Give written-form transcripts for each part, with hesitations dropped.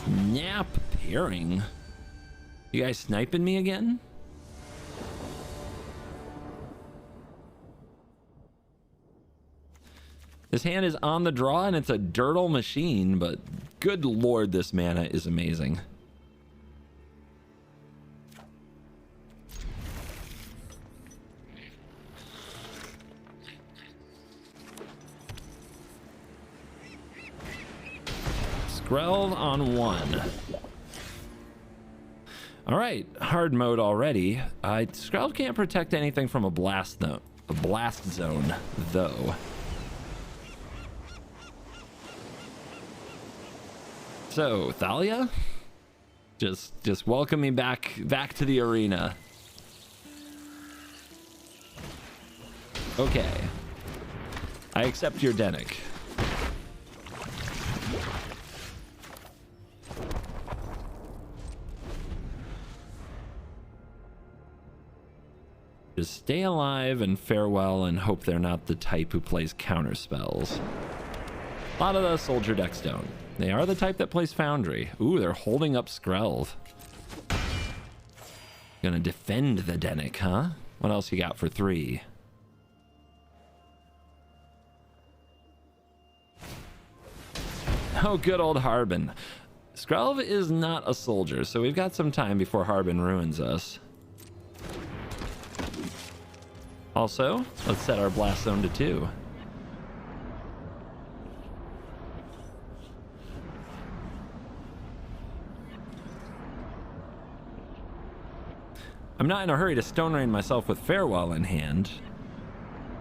Nap pairing. You guys sniping me again? This hand is on the draw and it's a dirtle machine, but good lord, this mana is amazing. Skrelv on 1. All right, hard mode already. Skrelv can't protect anything from a blast zone, though. So, Thalia, just welcome me back to the arena. Okay, I accept your Denic. Just stay alive and farewell and hope they're not the type who plays counter spells. A lot of the soldier decks don't. They are the type that plays Foundry. Ooh, they're holding up Skrelv. Gonna defend the Denic, huh? What else you got for 3? Oh, good old Harbin. Skrelv is not a soldier, so we've got some time before Harbin ruins us. Also, let's set our blast zone to 2. I'm not in a hurry to Stone Rain myself with Farewell in hand,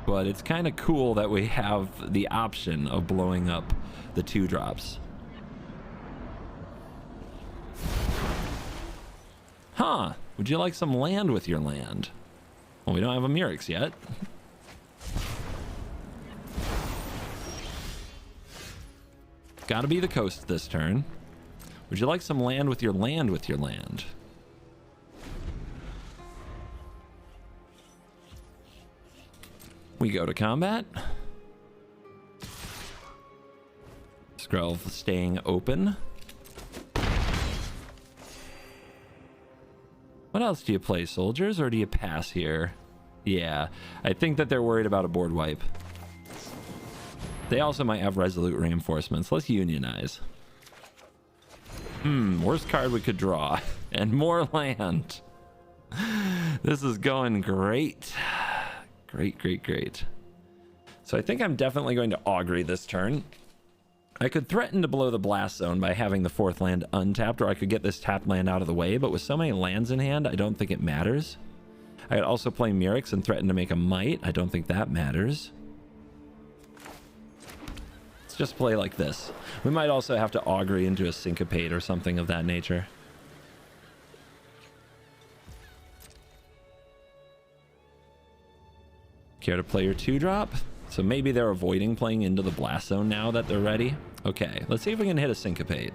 but it's kind of cool that we have the option of blowing up the 2-drops. Huh, would you like some land with your land? Well, we don't have a Mirix yet. Gotta be the coast this turn. Would you like some land with your land with your land? We go to combat. Skrelv staying open. What else do you play, soldiers, or do you pass here? Yeah, I think that they're worried about a board wipe. They also might have resolute reinforcements. Let's unionize. Worst card we could draw. And more land. This is going great. Great. So I think I'm definitely going to Augury this turn. I could threaten to blow the blast zone by having the 4th land untapped, or I could get this tapped land out of the way, but with so many lands in hand, I don't think it matters. I could also play Mirix and threaten to make a Might. I don't think that matters. Let's just play like this. We might also have to Augury into a Syncopate or something of that nature. Care to play your 2-drop? So maybe they're avoiding playing into the blast zone now that they're ready. Okay, let's see if we can hit a Syncopate.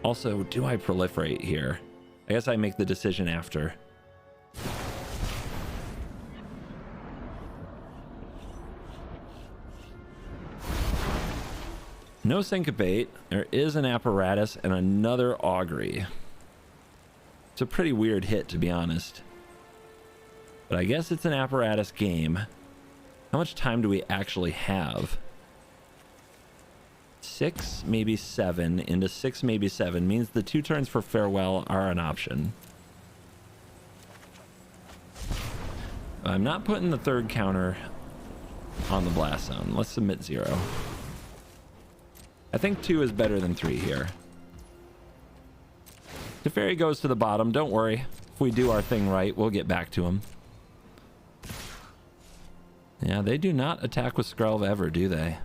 Also, do I proliferate here? I guess I make the decision after. No Syncopate. There is an Apparatus and another Augury. It's a pretty weird hit, to be honest. But I guess it's an Apparatus game. How much time do we actually have? 6, maybe 7, into 6, maybe 7 means the 2 turns for Farewell are an option. I'm not putting the 3rd counter on the blast zone. Let's submit 0. I think 2 is better than 3 here. Teferi goes to the bottom. Don't worry. If we do our thing right, we'll get back to him. Yeah, they do not attack with Skrelv ever, do they?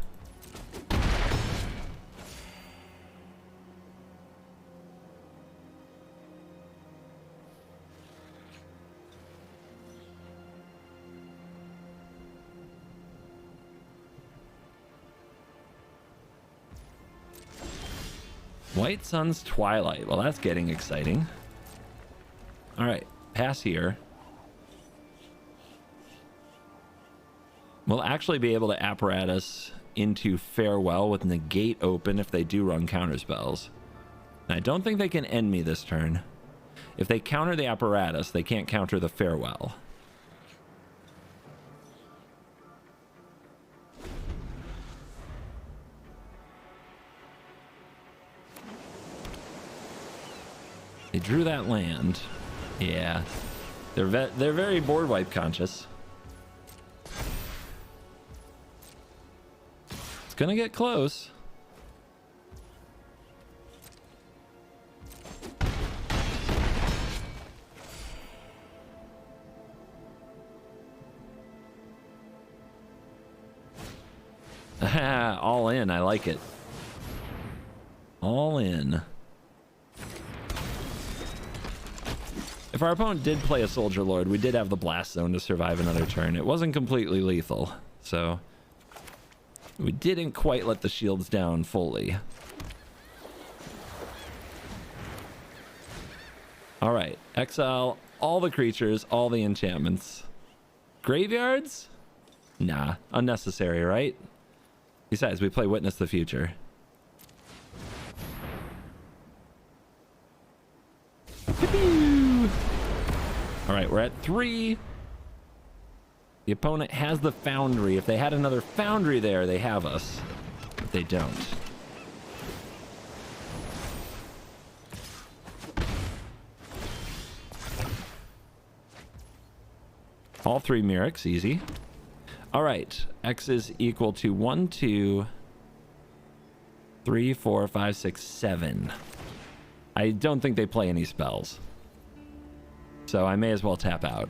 White Sun's Twilight. Well, that's getting exciting. All right, pass here. We'll actually be able to Apparatus into Farewell with Negate open if they do run counter spells. I don't think they can end me this turn. If they counter the apparatus, they can't counter the farewell. They drew that land. Yeah. They're very board wipe conscious. It's gonna get close. All in. I like it. All in. If our opponent did play a Soldier Lord, we did have the Blast Zone to survive another turn. It wasn't completely lethal, so we didn't quite let the shields down fully. All right, exile all the creatures, all the enchantments. Graveyards? Nah, unnecessary, right? Besides, we play Witness the Future. All right, we're at 3. The opponent has the Foundry. If they had another Foundry there, they have us. But they don't. All 3 Myrics, easy. All right, X is equal to 1, 2, 3, 4, 5, 6, 7. I don't think they play any spells, so I may as well tap out.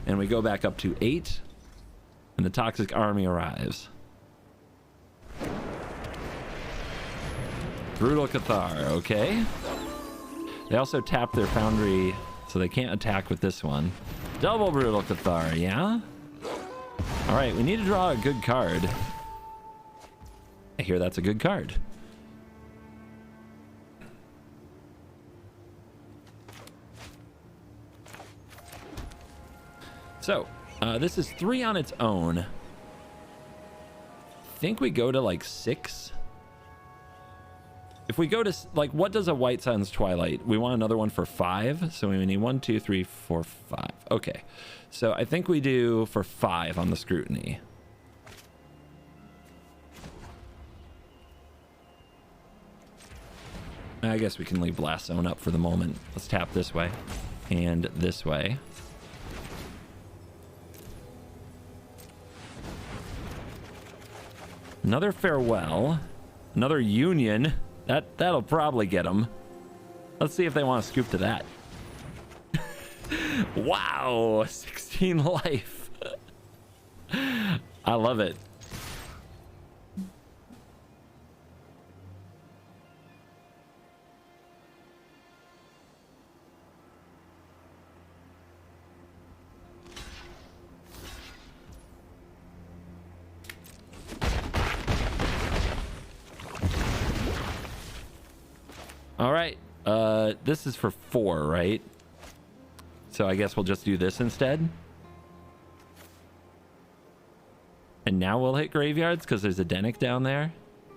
And we go back up to 8, and the Toxic Army arrives. Brutal Cathar, okay. They also tap their Foundry, so they can't attack with this one. Double Brutal Cathar, yeah? All right, we need to draw a good card. I hear that's a good card. So, this is 3 on its own. I think we go to like 6. If we go to, like, what does a White Sun's Twilight? We want another one for 5. So we need 1, 2, 3, 4, 5. Okay. So I think we do for 5 on the scrutiny. I guess we can leave Blast Zone up for the moment. Let's tap this way and this way. Another Farewell. Another Union. That'll probably get them. Let's see if they want to scoop to that. Wow, 16 life. I love it. All right, this is for 4, right? So I guess we'll just do this instead. And now we'll hit graveyards because there's a Denic down there.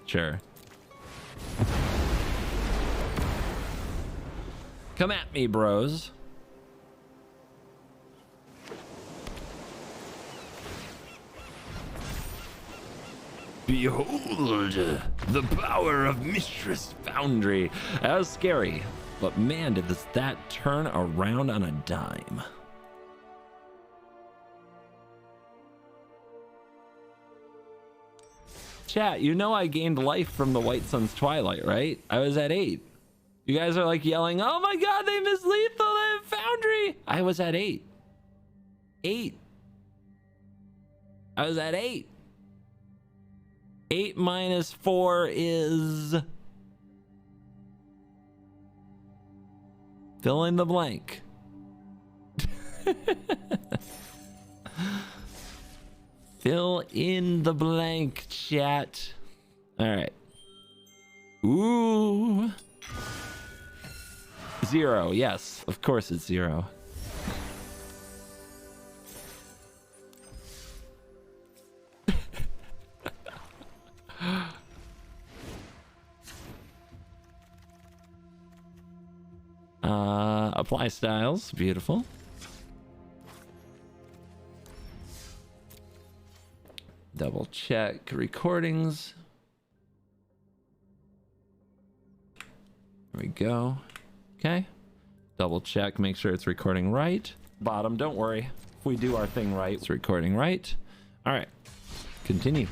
Sure. Come at me, bros. Behold the power of Mistress Foundry. That was scary, but man, did that turn around on a dime. Chat, you know I gained life from the White Sun's Twilight, right? I was at 8. You guys are like yelling, oh my god, they missed lethal, they have Foundry. I was at 8. 8. I was at 8. 8 minus 4 is... Fill in the blank. Fill in the blank, chat. All right. Ooh. 0. Yes, of course it's 0. Apply styles. Beautiful. Double check recordings. There we go. Okay. Double check, make sure it's recording right. Bottom, don't worry. If we do our thing right, it's recording right. All right. Continue.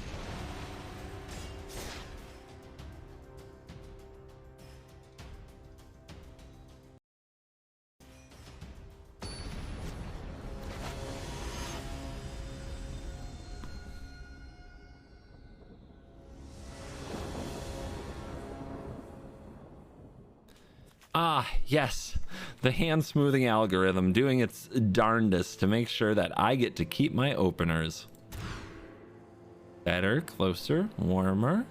Ah, yes. The hand smoothing algorithm doing its darndest to make sure that I get to keep my openers. Better, closer, warmer.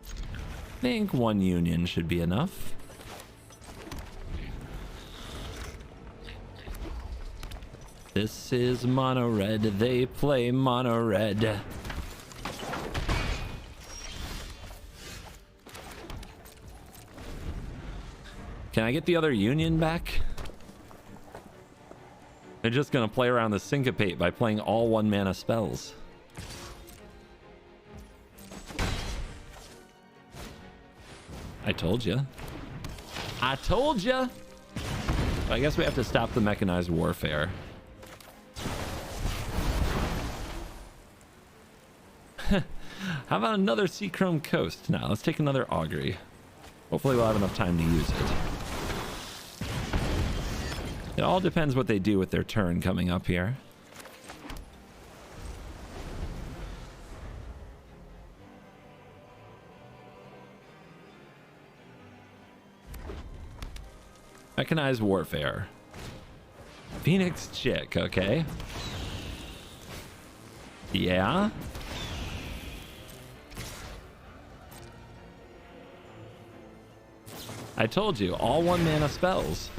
I think one union should be enough. This is mono red. They play mono red. Can I get the other union back? They're just gonna play around the syncopate by playing all 1-mana spells. I told you. I told you. I guess we have to stop the mechanized warfare. How about another Seachrome Coast? Now let's take another Augury. Hopefully we'll have enough time to use it. It all depends what they do with their turn coming up here. Mechanized warfare. Phoenix chick, okay. Yeah. I told you, all 1-mana spells.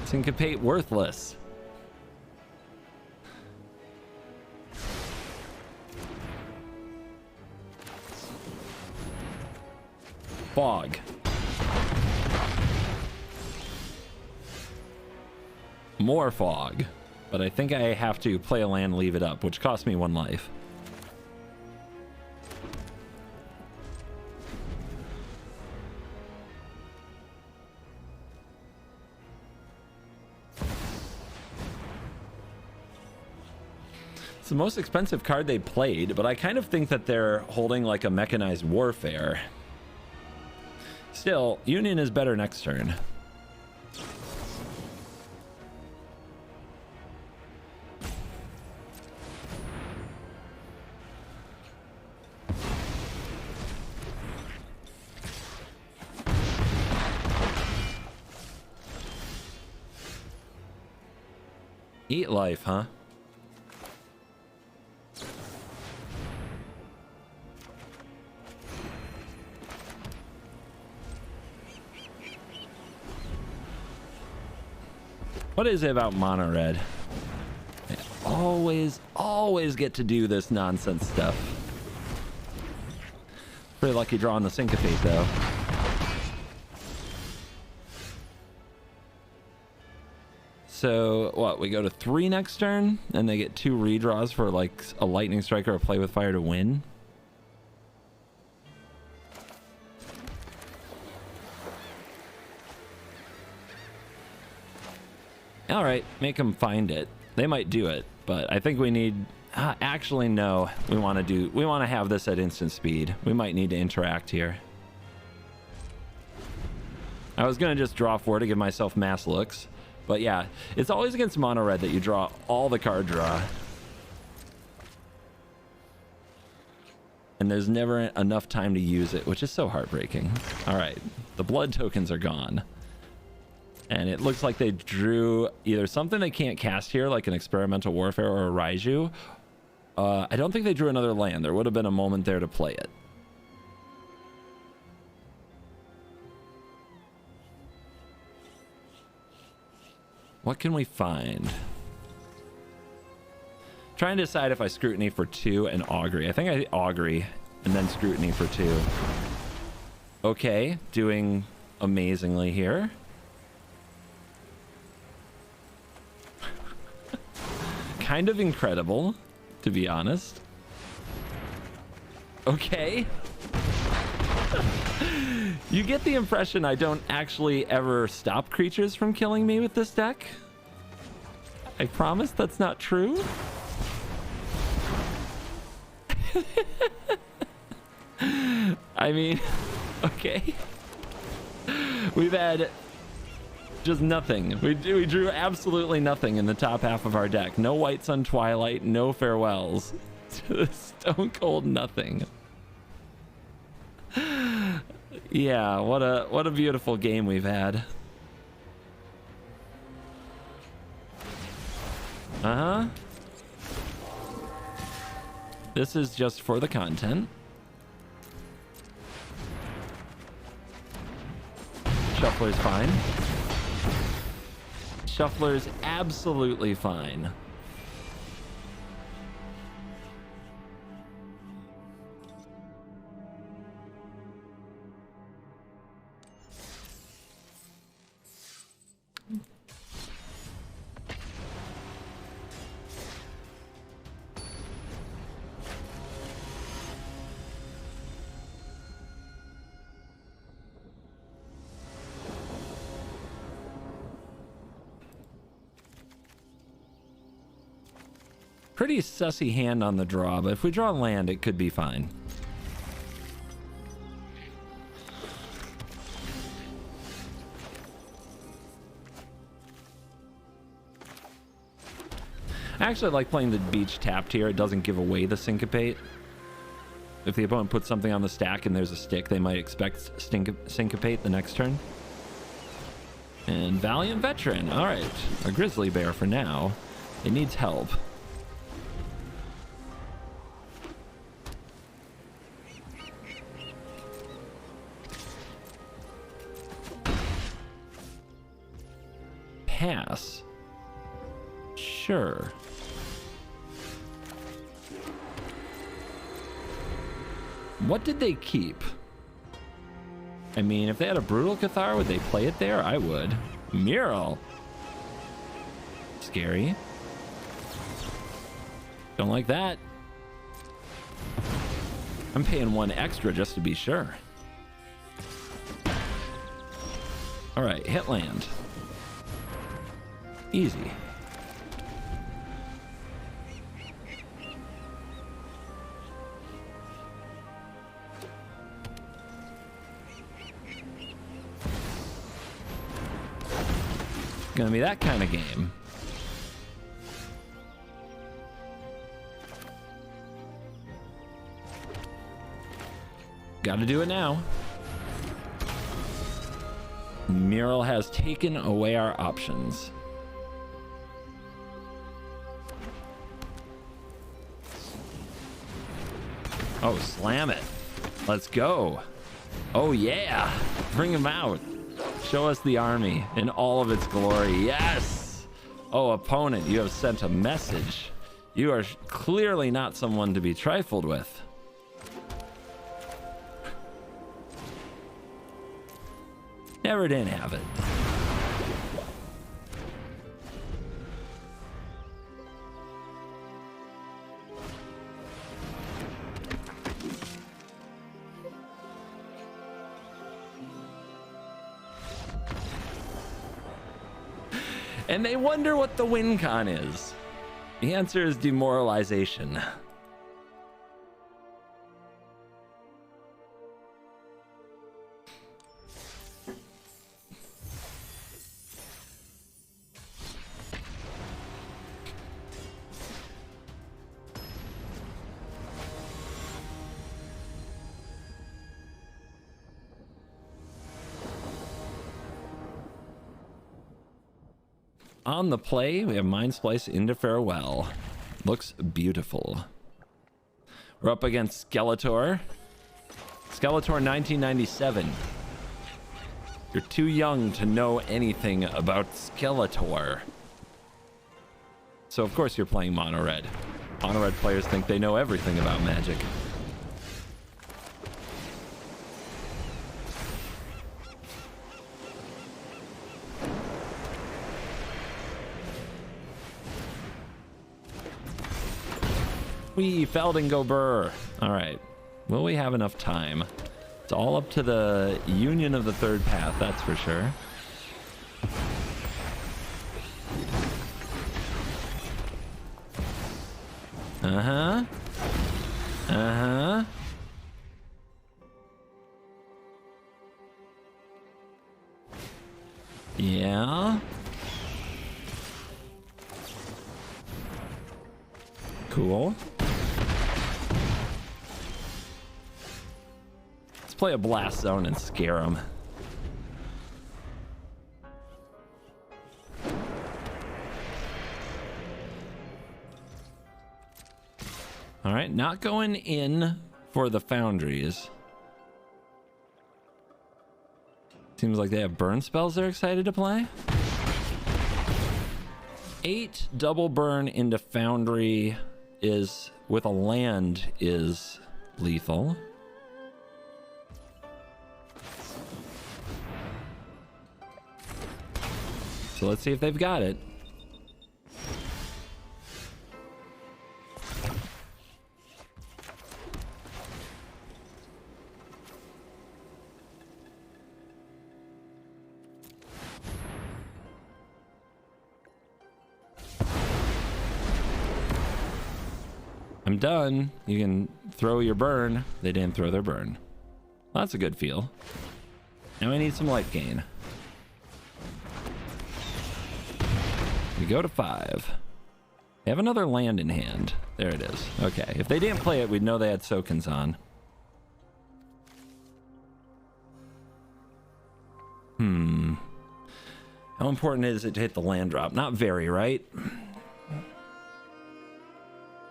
Syncopate worthless. Fog. More fog. But I think I have to play a land, leave it up, which cost me 1 life. It's the most expensive card they played, but I kind of think that they're holding like a mechanized warfare. Still, Union is better next turn. Eat life, huh? What is it about mono red? I always get to do this nonsense stuff. Pretty lucky drawing the syncopate though. So what, we go to 3 next turn and they get 2 redraws for like a lightning strike or a play with fire to win. All right, make them find it. They might do it, but I think we need actually no, we want to have this at instant speed. We might need to interact here. I was gonna just draw 4 to give myself mass looks, but yeah, it's always against mono red that you draw all the card draw, and there's never enough time to use it, which is so heartbreaking. All right, the blood tokens are gone. And it looks like they drew either something they can't cast here, like an Experimental Warfare or a Raiju. I don't think they drew another land. There would have been a moment there to play it. What can we find? Trying to decide if I Scrutiny for 2 and Augury. I think I Augury and then Scrutiny for 2. Okay, doing amazingly here. Kind of incredible, to be honest. Okay. You get the impression I don't actually ever stop creatures from killing me with this deck. I promise that's not true. I mean, okay. We've had just nothing. We drew absolutely nothing in the top half of our deck. No White Sun Twilight, no Farewells. Stone cold nothing. Yeah, what a beautiful game we've had. Uh-huh. This is just for the content. Shuffler's fine. Shuffler's absolutely fine. Pretty sussy hand on the draw, but if we draw land, it could be fine. I actually like playing the beach tapped here. It doesn't give away the syncopate. If the opponent puts something on the stack and there's a stick, they might expect syncopate the next turn. And Valiant Veteran. All right, a grizzly bear for now. It needs help. Pass. Sure. What did they keep? I mean, if they had a Brutal Cathar, would they play it there? I would. Mural. Scary. Don't like that. I'm paying one extra just to be sure. All right, hit land. Easy. Gonna be that kind of game. Gotta do it now. Mural has taken away our options. Oh, slam it. Let's go. Oh, yeah. Bring him out. Show us the army in all of its glory. Yes. Oh, opponent, you have sent a message. You are clearly not someone to be trifled with. Never didn't have it. And they wonder what the win con is. The answer is demoralization. On the play, we have Mind Splice into Farewell. Looks beautiful. We're up against Skeletor. Skeletor 1997. You're too young to know anything about Skeletor. So of course you're playing Mono Red. Mono Red players think they know everything about Magic. We Feldengober. All right. Will we have enough time? It's all up to the union of the third path, that's for sure. Uh-huh. Uh-huh. Yeah. Cool. Let's play a blast zone and scare them. All right, not going in for the foundries. Seems like they have burn spells they're excited to play. 8 double burn into foundry is with a land is lethal. So let's see if they've got it. I'm done. You can throw your burn. They didn't throw their burn. Well, that's a good feel. Now we need some life gain. We go to 5. They have another land in hand. There it is. Okay. If they didn't play it, we'd know they had Sokens on. How important is it to hit the land drop? Not very, right?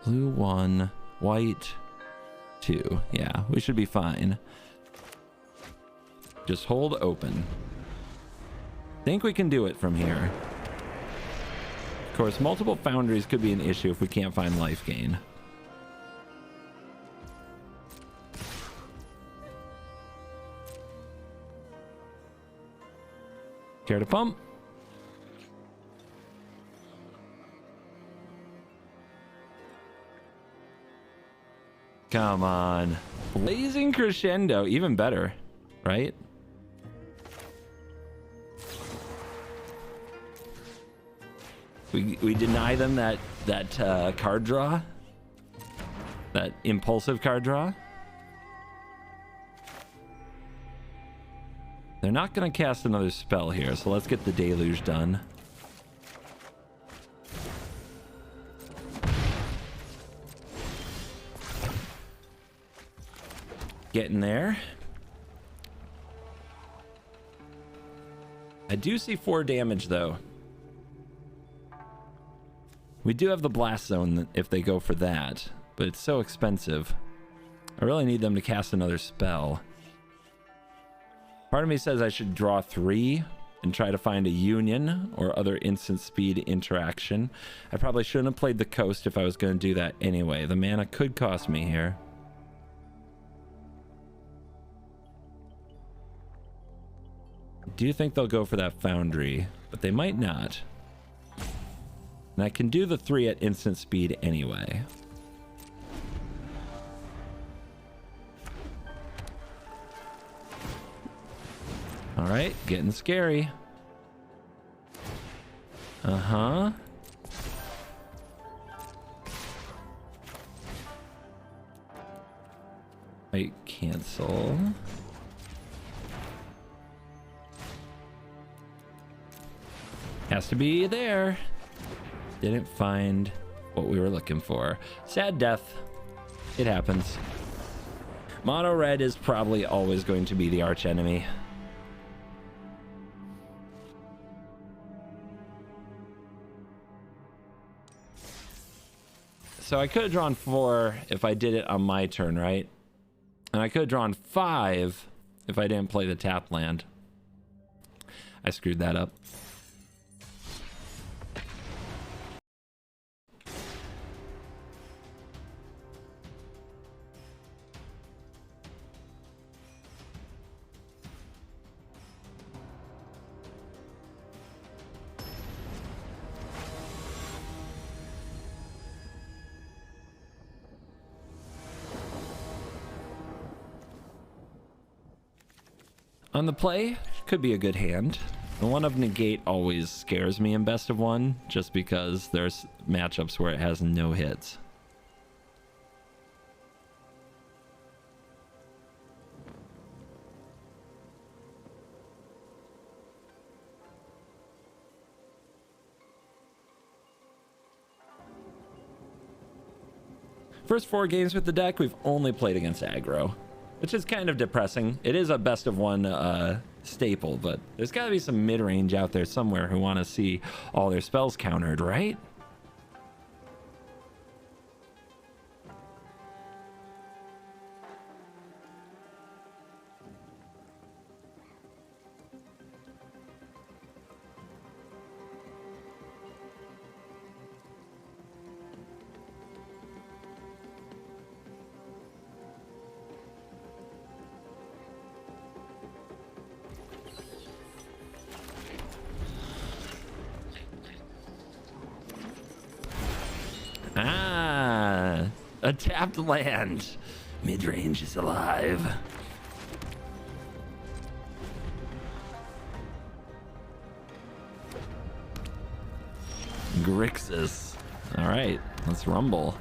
Blue 1, white 2. Yeah, we should be fine. Just hold open. Think we can do it from here. Of course, multiple foundries could be an issue if we can't find life gain. Care to pump? Come on. Blazing Crescendo, even better, right? We deny them that card draw, that impulsive card draw. They're not going to cast another spell here, so let's get the deluge done. Getting there. I do see 4 damage though. We do have the blast zone if they go for that, but it's so expensive. I really need them to cast another spell. Part of me says I should draw 3 and try to find a union or other instant speed interaction. I probably shouldn't have played the coast if I was going to do that anyway. The mana could cost me here. I do think they'll go for that foundry, but they might not. And I can do the 3 at instant speed anyway. All right, getting scary. Uh-huh. Wait, cancel. Has to be there. Didn't find what we were looking for. Sad death. It happens. Mono red is probably always going to be the arch enemy. So I could have drawn 4 if I did it on my turn, right? And I could have drawn 5 if I didn't play the tap land. I screwed that up. on the play. Could be a good hand. The one of negate always scares me in best of one, just because there's matchups where it has no hits. First 4 games with the deck, we've only played against aggro, which is kind of depressing. It is a best of one staple, but there's got to be some mid-range out there somewhere who want to see all their spells countered, right? A tapped land. Mid-range is alive. Grixis. All right, let's rumble.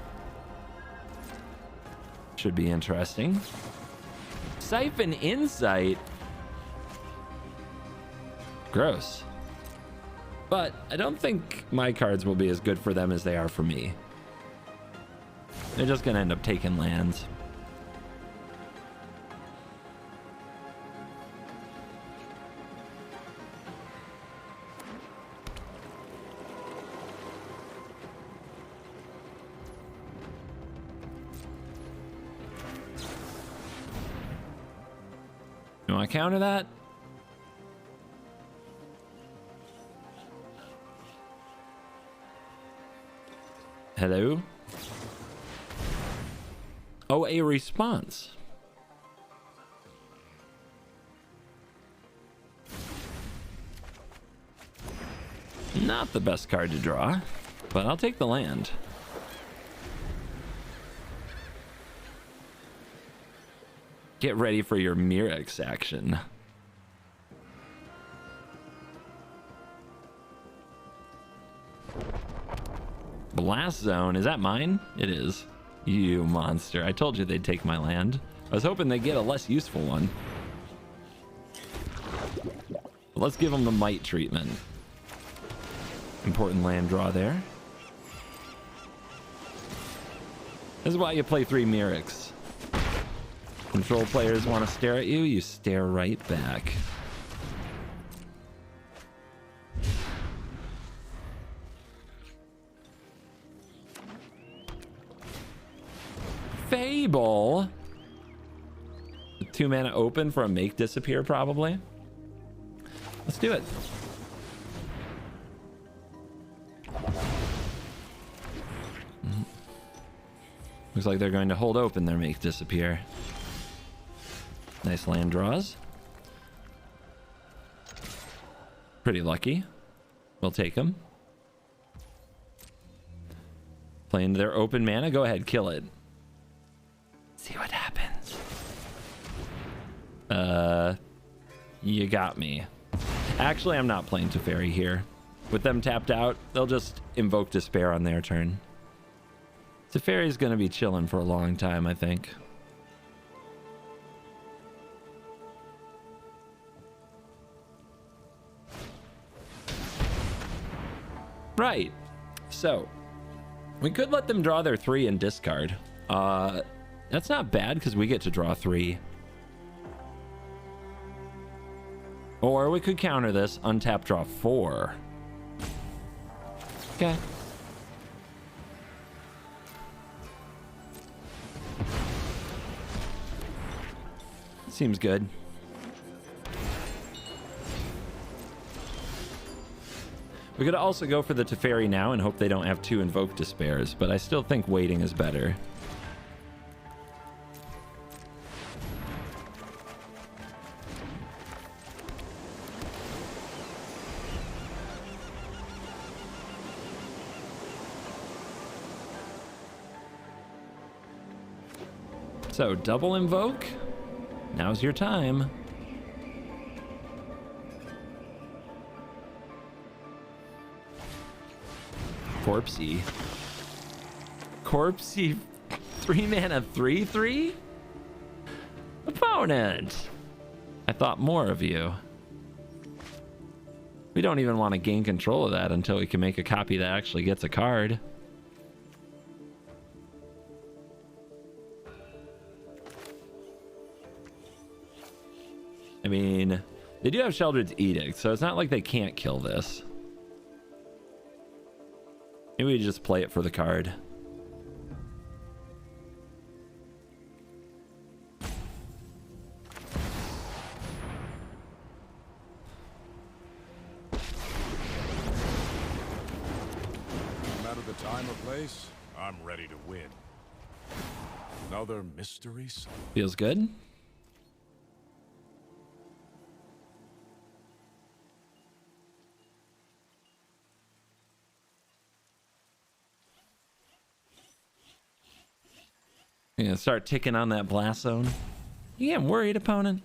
Should be interesting. Siphon Insight. Gross. But I don't think my cards will be as good for them as they are for me. They're just gonna end up taking lands. You want to counter that? Hello? Oh, a response. Not the best card to draw, but I'll take the land. Get ready for your Mirrex action. Blast Zone, is that mine? It is. You monster. I told you they'd take my land. I was hoping they'd get a less useful one. But let's give them the might treatment. Important land draw there. This is why you play 3 Mirrex. Control players want to stare at you, you stare right back. Fable. 2 mana open for a make disappear, probably. Let's do it. Looks like they're going to hold open their make disappear. Nice land draws. Pretty lucky. We'll take them. Playing their open mana. Go ahead, kill it. See what happens. You got me. Actually, I'm not playing Teferi here. With them tapped out, they'll just invoke Despair on their turn. Teferi's gonna be chilling for a long time, I think. Right. So, we could let them draw their 3 and discard. That's not bad because we get to draw 3. Or we could counter this, untap, draw 4. Okay. Seems good. We could also go for the Teferi now and hope they don't have 2 Invoke Despairs, but I still think waiting is better. So, double invoke. Now's your time. Corpsey. Corpsey 3 mana 3/3? Opponent! I thought more of you. We don't even want to gain control of that until we can make a copy that actually gets a card. I mean, they do have Sheldred's Edict, so it's not like they can't kill this. Maybe we just play it for the card. No matter the time or place, I'm ready to win. Another mystery solved. Feels good. You're gonna start ticking on that blast zone. You getting worried, opponent?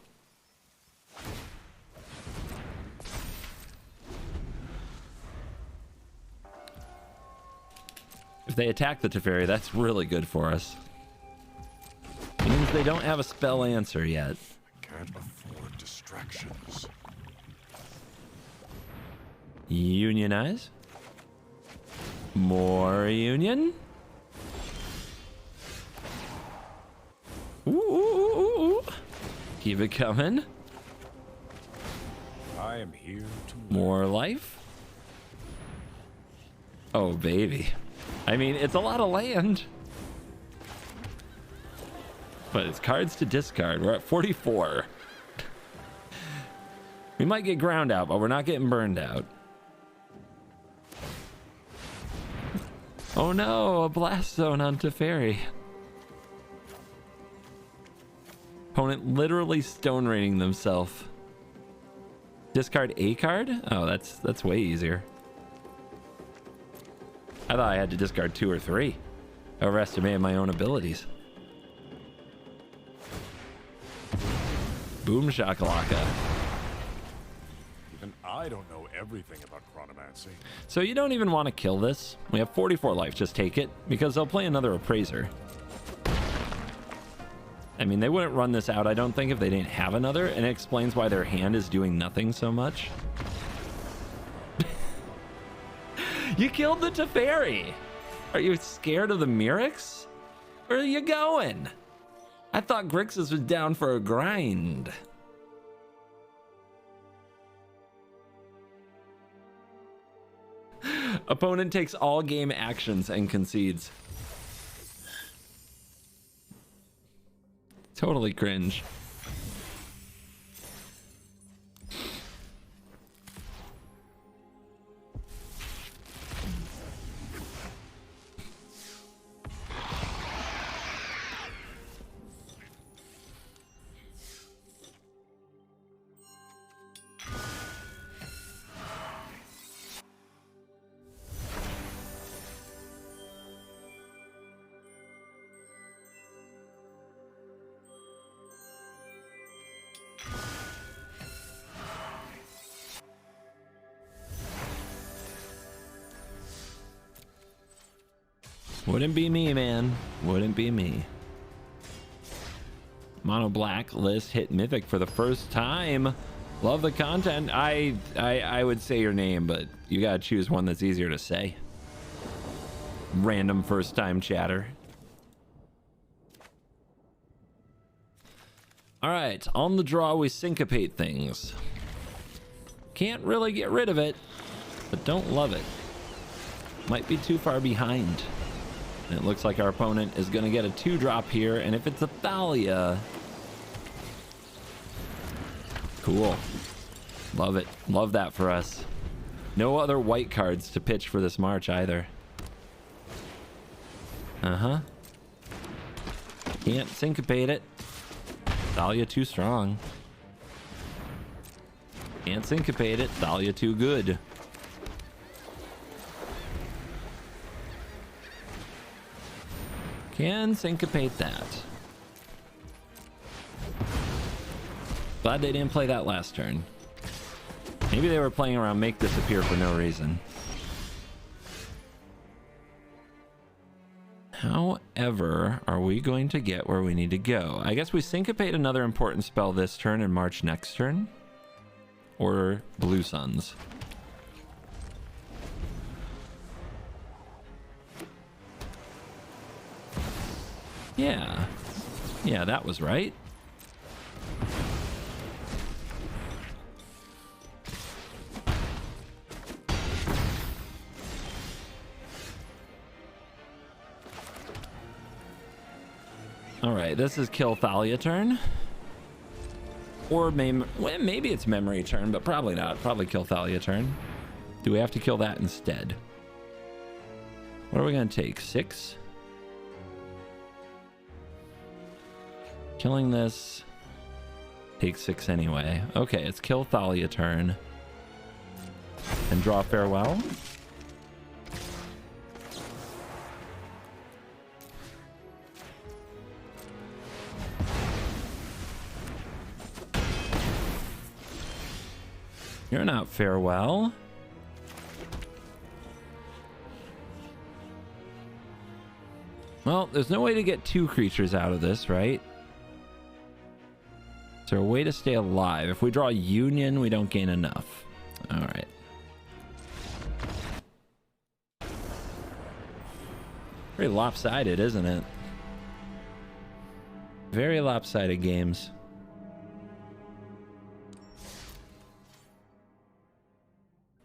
If they attack the Teferi, that's really good for us. It means they don't have a spell answer yet. I can't afford distractions. Unionize. More union. Ooh, ooh, ooh, ooh. Keep it coming. I am here to More life. Oh, baby. I mean, it's a lot of land. But it's cards to discard. We're at 44. We might get ground out, but we're not getting burned out. Oh no, a blast zone on Teferi. Opponent literally stone raining themselves. Discard a card? Oh, that's way easier. I thought I had to discard 2 or 3. I overestimated my own abilities. Boom shakalaka. Even I don't know everything about chronomancy. So you don't even want to kill this. We have 44 life. Just take it because they'll play another appraiser. I mean, they wouldn't run this out, I don't think, if they didn't have another, and it explains why their hand is doing nothing so much. You killed the Teferi! Are you scared of the Mirrex? Where are you going? I thought Grixis was down for a grind. Opponent takes all game actions and concedes. Totally cringe. Wouldn't be me, man. Wouldn't be me. Mono Black list hit Mythic for the first time. Love the content. I would say your name, but you gotta choose one that's easier to say. Random first time chatter. All right, on the draw we syncopate things. Can't really get rid of it, but don't love it. Might be too far behind. And it looks like our opponent is going to get a 2-drop here, and if it's a Thalia... Cool. Love it. Love that for us. No other white cards to pitch for this March either. Uh-huh. Can't syncopate it. Thalia too strong. Can't syncopate it. Thalia too good. Can syncopate that. Glad they didn't play that last turn. Maybe they were playing around make disappear for no reason. However, are we going to get where we need to go? I guess we syncopate another important spell this turn and march next turn. Or Blue Suns. Yeah. Yeah, that was right. All right, this is kill Thalia turn. Or maybe it's memory turn, but probably not. Probably kill Thalia turn. Do we have to kill that instead? What are we going to take? 6? Killing this takes 6 anyway. Okay, it's kill Thalia turn. And draw Farewell. You're not Farewell. Well, there's no way to get 2 creatures out of this, right? Is there a way to stay alive? If we draw Union, we don't gain enough. All right. Very lopsided, isn't it? Very lopsided games.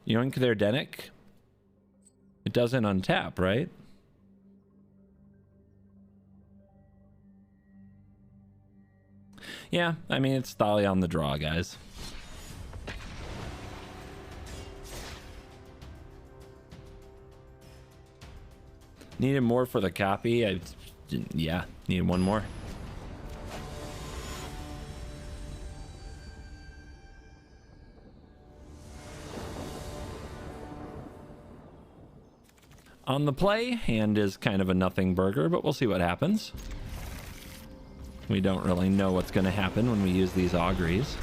Yoink their Denic. It doesn't untap, right? Yeah, I mean, it's Thalia on the draw, guys. Needed more for the copy. Yeah, needed one more. On the play, hand is kind of a nothing burger, but we'll see what happens. We don't really know what's going to happen when we use these auguries.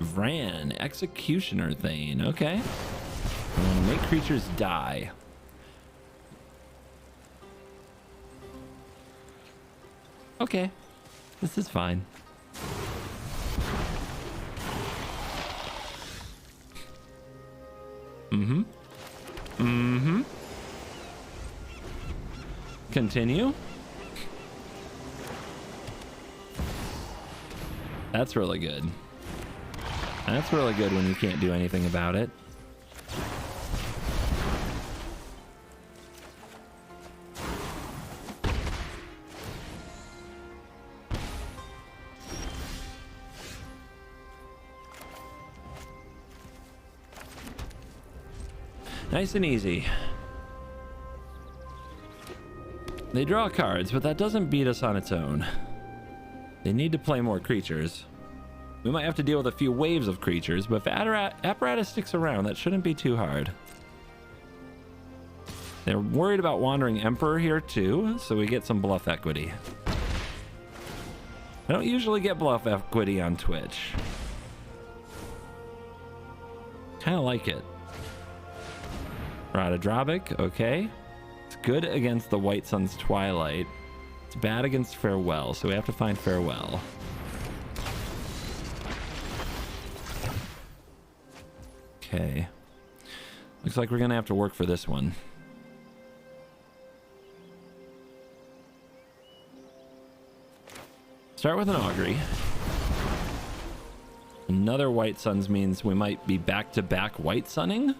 Vran, Executioner Thane. Okay. Make creatures die. Okay, this is fine. Continue. That's really good. That's really good when you can't do anything about it. Nice and easy. They draw cards, but that doesn't beat us on its own. They need to play more creatures. We might have to deal with a few waves of creatures, but if Apparatus sticks around, that shouldn't be too hard. They're worried about Wandering Emperor here too, so we get some bluff equity. I don't usually get bluff equity on Twitch. Kind of like it. Radadrobic, okay. It's good against the White Sun's Twilight. It's bad against Farewell, so we have to find Farewell. Okay. Looks like we're gonna have to work for this one. Start with an augury. Another White Suns means we might be back-to-back White Sunning.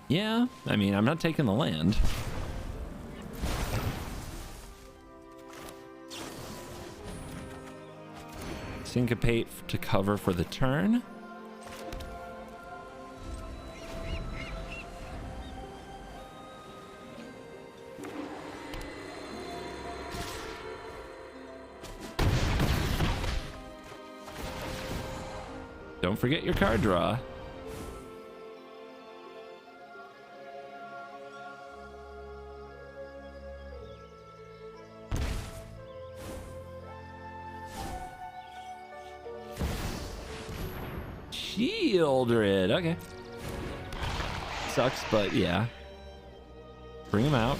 Yeah, I mean, I'm not taking the land. Syncopate to cover for the turn. Don't forget your card draw. Shieldred. Okay. Sucks, but yeah. Bring him out.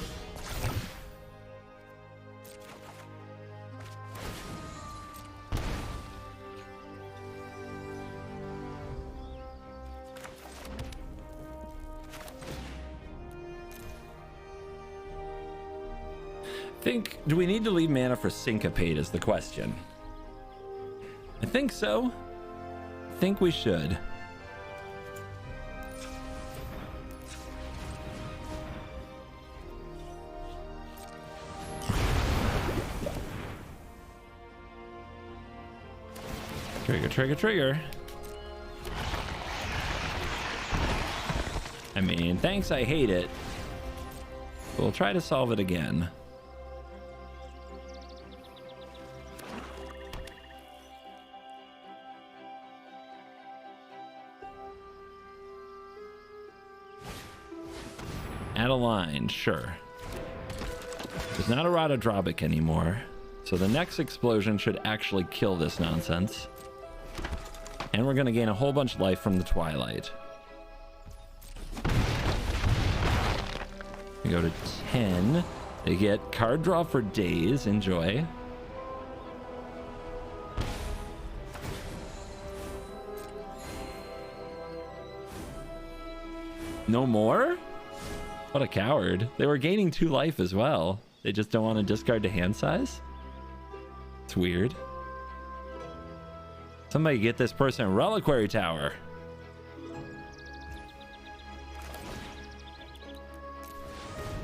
Do we need to leave mana for Syncopate is the question. I think so. I think we should. Trigger, trigger, trigger. I mean, thanks, I hate it. We'll try to solve it again. Add a line, sure. There's not a Rotodrobic anymore, so the next explosion should actually kill this nonsense. And we're going to gain a whole bunch of life from the Twilight. We go to 10. They get card draw for days. Enjoy. No more? What a coward. They were gaining 2 life as well. They just don't want to discard to hand size? It's weird. Somebody get this person a Reliquary Tower.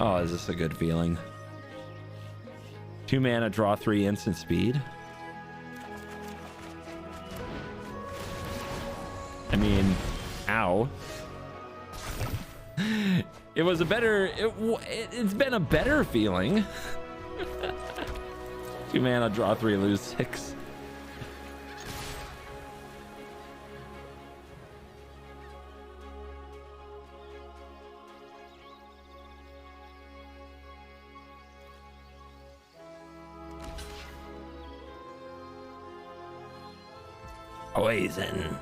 Oh, is this a good feeling? 2 mana, draw 3, instant speed. I mean, ow. It was a better, it's been a better feeling. 2 mana, draw 3, lose 6. Poison.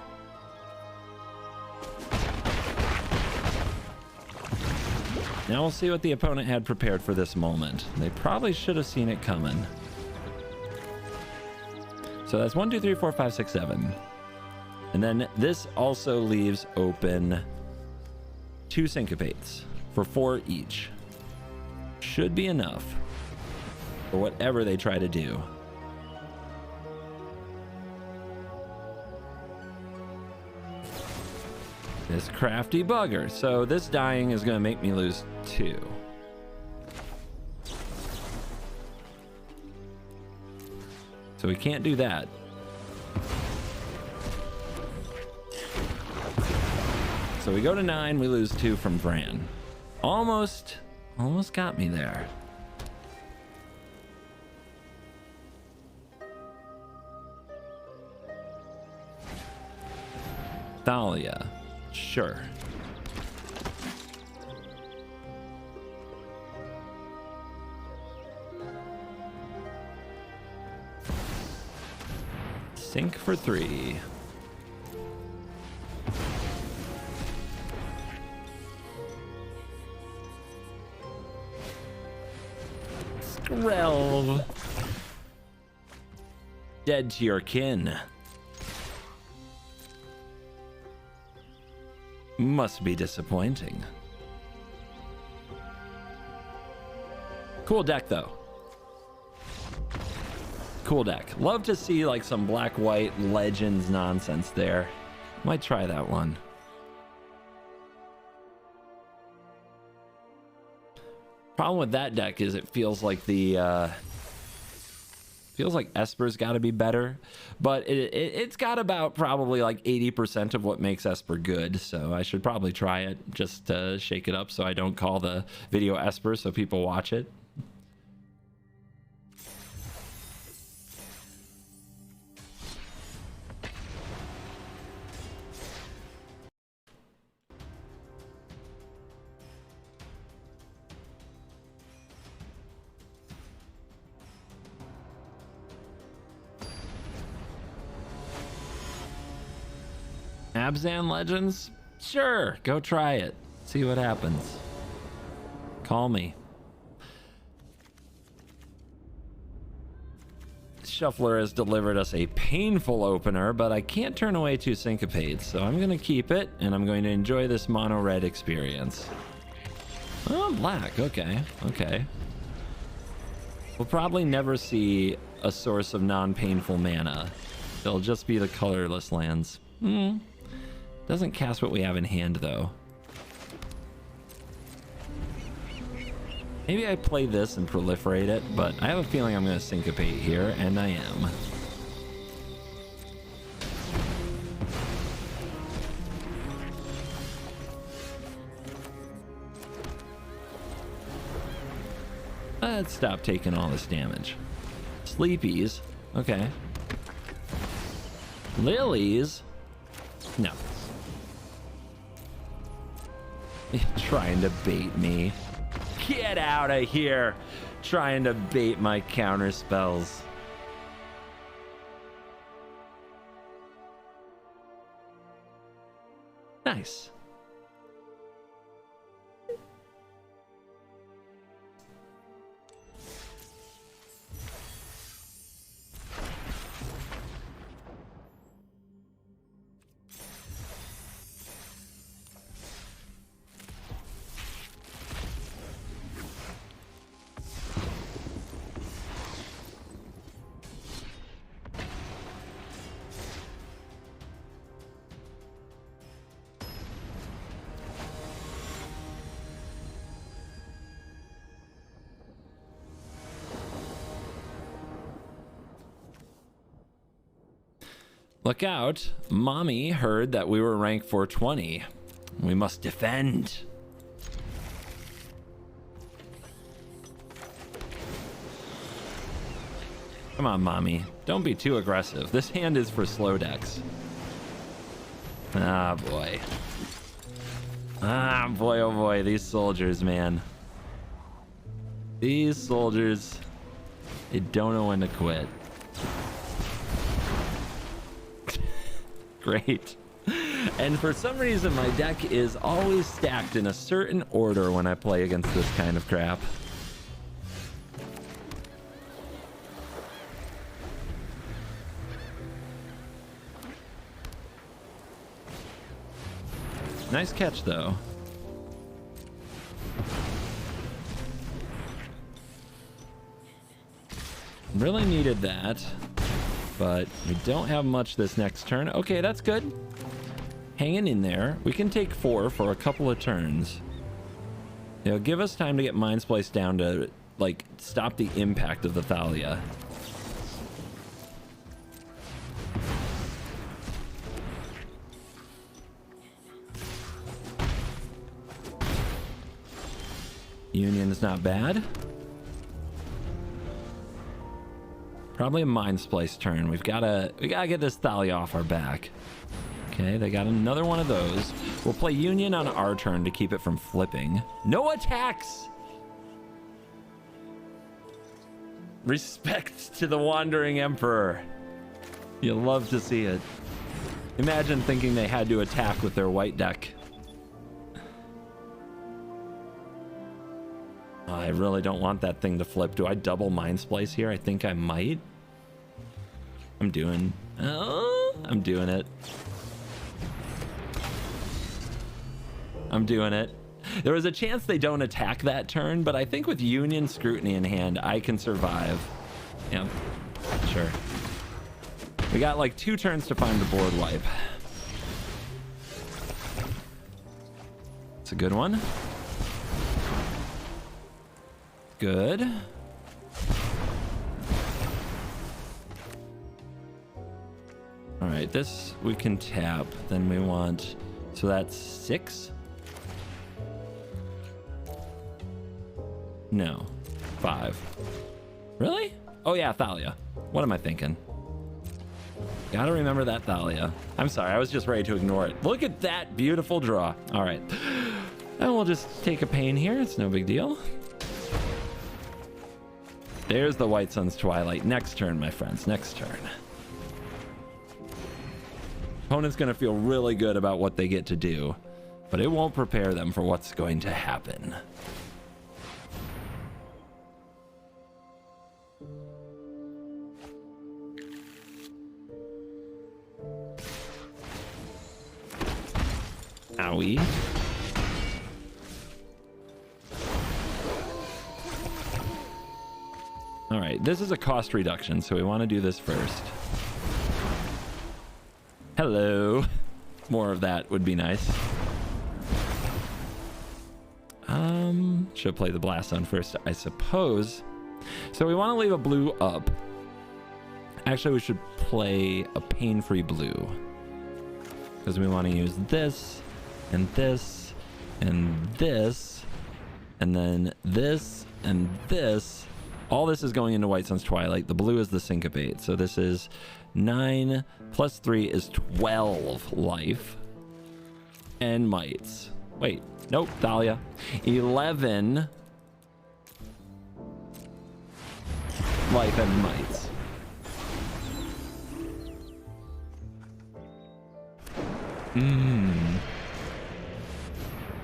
Now we'll see what the opponent had prepared for this moment. They probably should have seen it coming. So that's 1, 2, 3, 4, 5, 6, 7. And then this also leaves open 2 Syncopates for 4 each. Should be enough for whatever they try to do. This crafty bugger. So this dying is going to make me lose 2. So we can't do that. So we go to 9, we lose 2 from Bran. Almost got me there. Thalia. Sure. Sync for 3. Skrelv. Dead to your kin. Must be disappointing. Cool deck, though. Cool deck. Love to see like some black-white Legends nonsense there. Might try that one. Problem with that deck is it feels like the feels like Esper's got to be better, but it's got about probably like 80% of what makes Esper good, so I should probably try it just to shake it up so I don't call the video Esper so people watch it. Abzan Legends? Sure, go try it. See what happens. Call me. Shuffler has delivered us a painful opener, but I can't turn away 2 Syncopades, so I'm going to keep it, and I'm going to enjoy this mono-red experience. Oh, black. Okay, okay. We'll probably never see a source of non-painful mana. It'll just be the colorless lands. Doesn't cast what we have in hand, though. Maybe I play this and proliferate it, but I have a feeling I'm going to syncopate here, and I am. Let's stop taking all this damage. Sleepies. Okay. Lilies. No. You're trying to bait me. Get out of here. Trying to bait my counter spells. Nice. Look out. Mommy heard that we were rank 420. We must defend. Come on, Mommy. Don't be too aggressive. This hand is for slow decks. Ah, boy. Ah, boy, oh boy. These soldiers, man. These soldiers, they don't know when to quit. Great. And for some reason, my deck is always stacked in a certain order when I play against this kind of crap. Nice catch, though. Really needed that. But we don't have much this next turn. Okay, that's good. Hanging in there. We can take 4 for a couple of turns. It'll give us time to get Mind Splice down to, like, stop the impact of the Thalia. Union's not bad. Probably a Mind Splice turn. We gotta get this Thalia off our back. Okay, they got another one of those. We'll play Union on our turn to keep it from flipping. No attacks! Respect to the Wandering Emperor. You'll love to see it. Imagine thinking they had to attack with their white deck. Oh, I really don't want that thing to flip. Do I double Mind Splice here? I think I might. I'm doing it. I'm doing it. There was a chance they don't attack that turn, but I think with Union Scrutiny in hand, I can survive. Yeah, sure. We got like 2 turns to find the board wipe. It's a good one. Good. All right, this we can tap. Then we want, so that's 6. No, 5. Really? Oh yeah, Thalia. What am I thinking? Gotta remember that Thalia. I'm sorry, I was just ready to ignore it. Look at that beautiful draw. All right, and we'll just take a pain here. It's no big deal. There's the White Sun's Twilight. Next turn, my friends. Next turn. Opponent's going to feel really good about what they get to do, but it won't prepare them for what's going to happen. Owie. All right, this is a cost reduction, so we want to do this first. Hello. More of that would be nice. Should play the blast on first, I suppose. So we want to leave a blue up. Actually, we should play a pain-free blue, because we want to use this and this and this and then this and this. All this is going into White Sun's Twilight. The blue is the syncopate. So this is 9 plus 3 is 12 life and mites. Wait, nope, Thalia. 11 life and mites.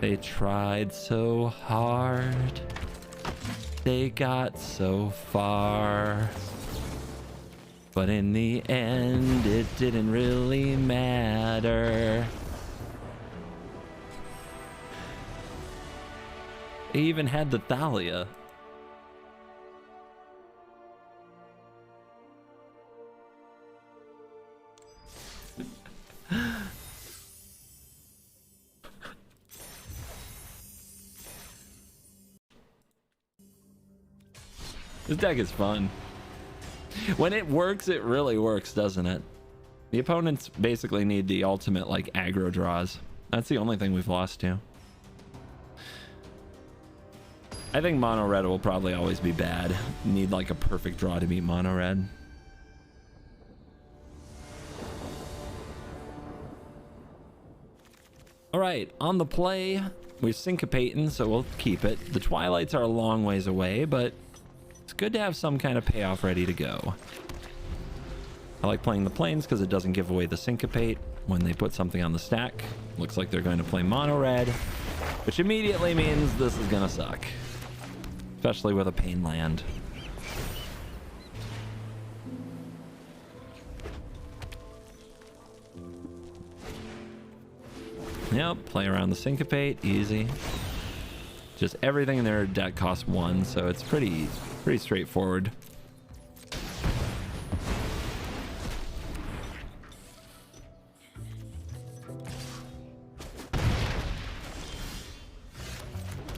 They tried so hard. They got so far. But in the end, it didn't really matter. They even had the Thalia. This deck is fun. When it works, it really works, doesn't it? The opponents basically need the ultimate, like, aggro draws. That's the only thing we've lost to. I think mono red will probably always be bad. Need, like, a perfect draw to beat mono red. All right, on the play, we're syncopating, so we'll keep it. The Twilights are a long ways away, but it's good to have some kind of payoff ready to go. I like playing the plains because it doesn't give away the syncopate when they put something on the stack. Looks like they're going to play mono red, which immediately means this is going to suck, especially with a pain land. Yep, play around the syncopate, easy. Just everything in their deck costs 1, so it's pretty straightforward.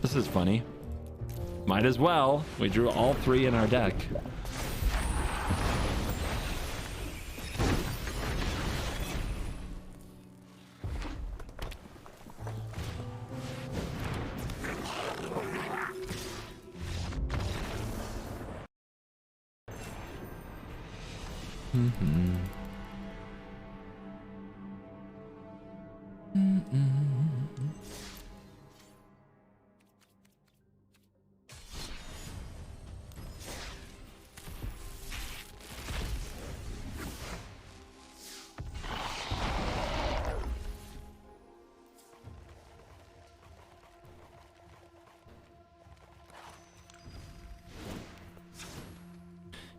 This is funny. Might as well. We drew all 3 in our deck.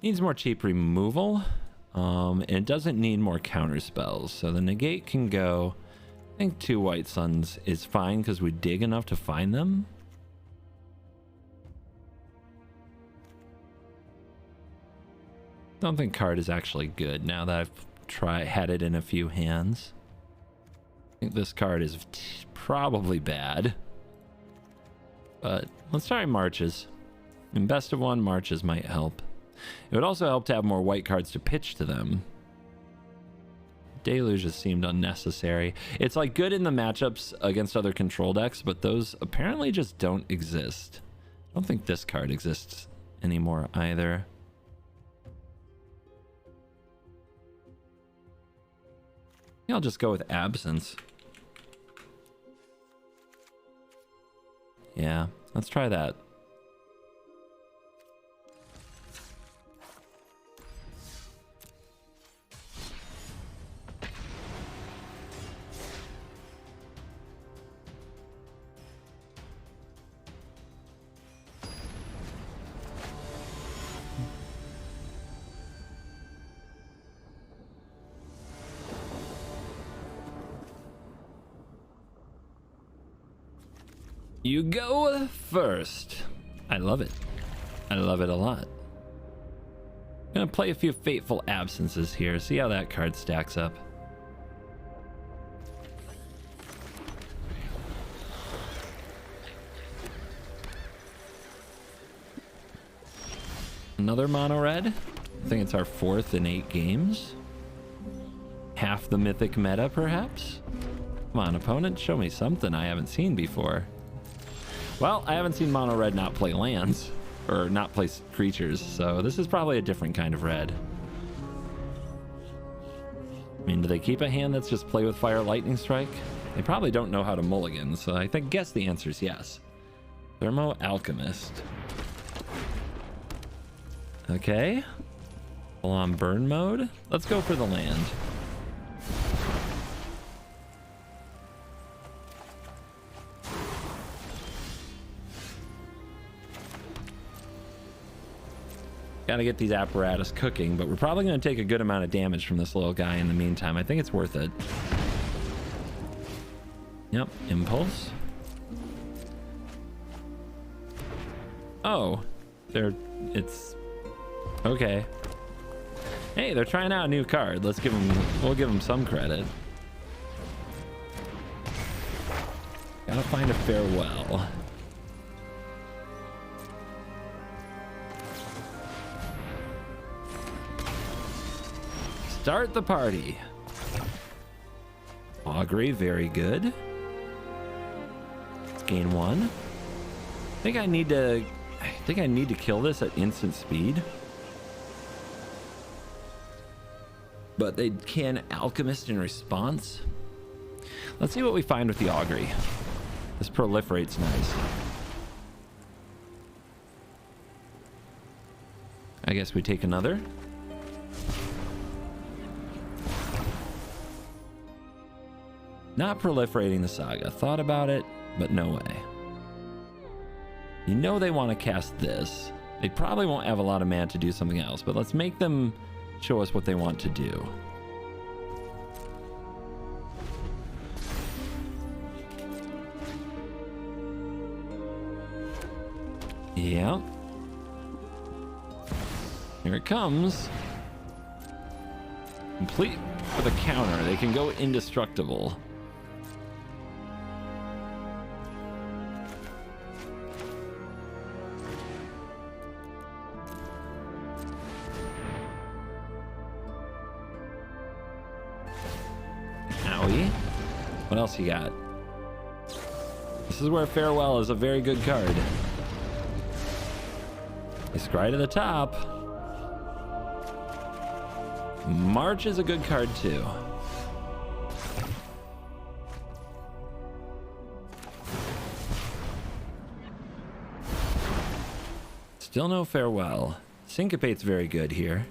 Needs more cheap removal, and it doesn't need more counter spells, so the negate can go. I think 2 White Suns is fine because we dig enough to find them. Don't think card is actually good now that I've had it in a few hands. I think this card is probably bad, but let's try marches. In best of 1, marches might help. It would also help to have more white cards to pitch to them. Deluge just seemed unnecessary. It's like good in the matchups against other control decks, but those apparently just don't exist. I don't think this card exists anymore either. I'll just go with Absence. Yeah, let's try that. You go first. I love it. I love it a lot. I'm gonna play a few Fateful Absences here, see how that card stacks up. Another mono red. I think it's our 4th in 8 games. Half the mythic meta, perhaps? Come on, opponent, show me something I haven't seen before. Well, I haven't seen mono red not play lands, or not play creatures, so this is probably a different kind of red. I mean, do they keep a hand that's just play with Fire Lightning Strike? They probably don't know how to mulligan, so I guess the answer is yes. Thermo Alchemist. Okay. Full on burn mode. Let's go for the land. Gotta get these apparatus cooking, but we're probably gonna take a good amount of damage from this little guy in the meantime. I think it's worth it. Yep, impulse. Oh, it's okay. Hey, they're trying out a new card. We'll give them some credit. Gotta find a farewell. Start the party. Augury, very good. Let's gain 1. I think I need to kill this at instant speed. But they can Alchemist in response. Let's see what we find with the Augury. This proliferates nice. I guess we take another. Not proliferating the Saga. Thought about it, but no way. You know they want to cast this. They probably won't have a lot of mana to do something else, but let's make them show us what they want to do. Yeah. Here it comes. Complete with a counter. They can go indestructible. Owie. What else you got? This is where Farewell is a very good card. They scry to the top. March is a good card too. Still no Farewell. Syncopate's very good here.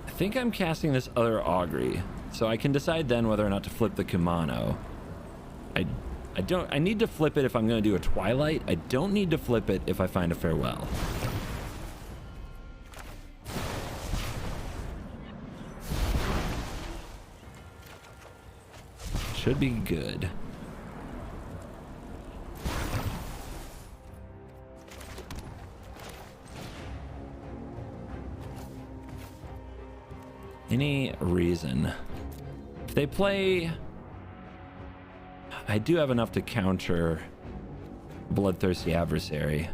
I think I'm casting this other Augury, so I can decide then whether or not to flip the Kumano. I need to flip it if I'm going to do a Twilight. I don't need to flip it if I find a Farewell. Should be good. Any reason. If they play... I do have enough to counter Bloodthirsty Adversary.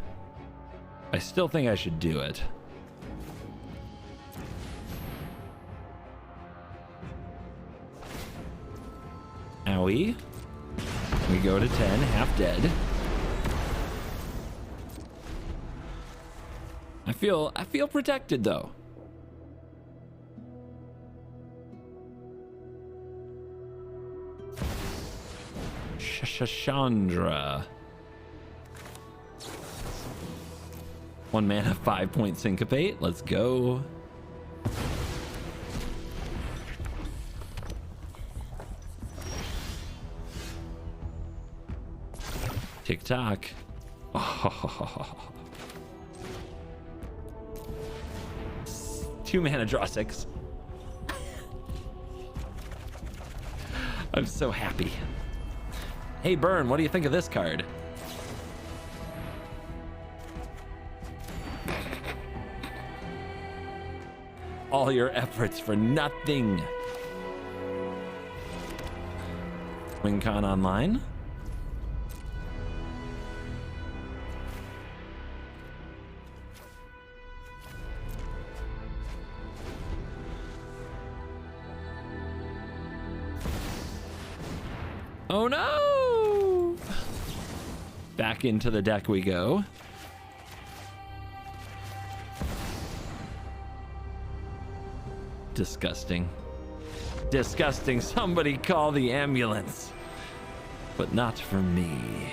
I still think I should do it. Owie. We go to 10, half dead. I feel protected though. Chandra. 1 mana, 5-point Syncopate. Let's go. Tick tock. Oh. 2 mana, draw 6. I'm so happy. Hey, Burn, what do you think of this card? All your efforts for nothing. WinCon Online. Oh no! Back into the deck we go. Disgusting. Disgusting. Somebody call the ambulance. But not for me.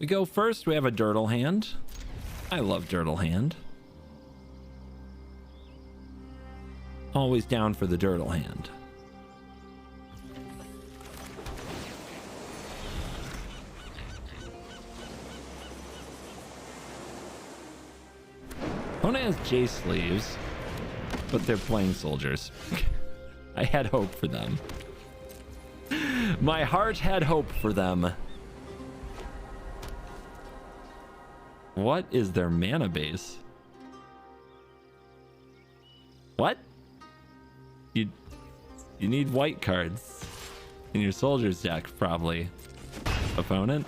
We go first. We have a Dirtle hand. I love Dirtle hand. Always down for the Dirtle hand. Opponent has J sleeves, but they're playing soldiers. I had hope for them. My heart had hope for them. What is their mana base? What? You need white cards in your soldiers deck, probably. Opponent?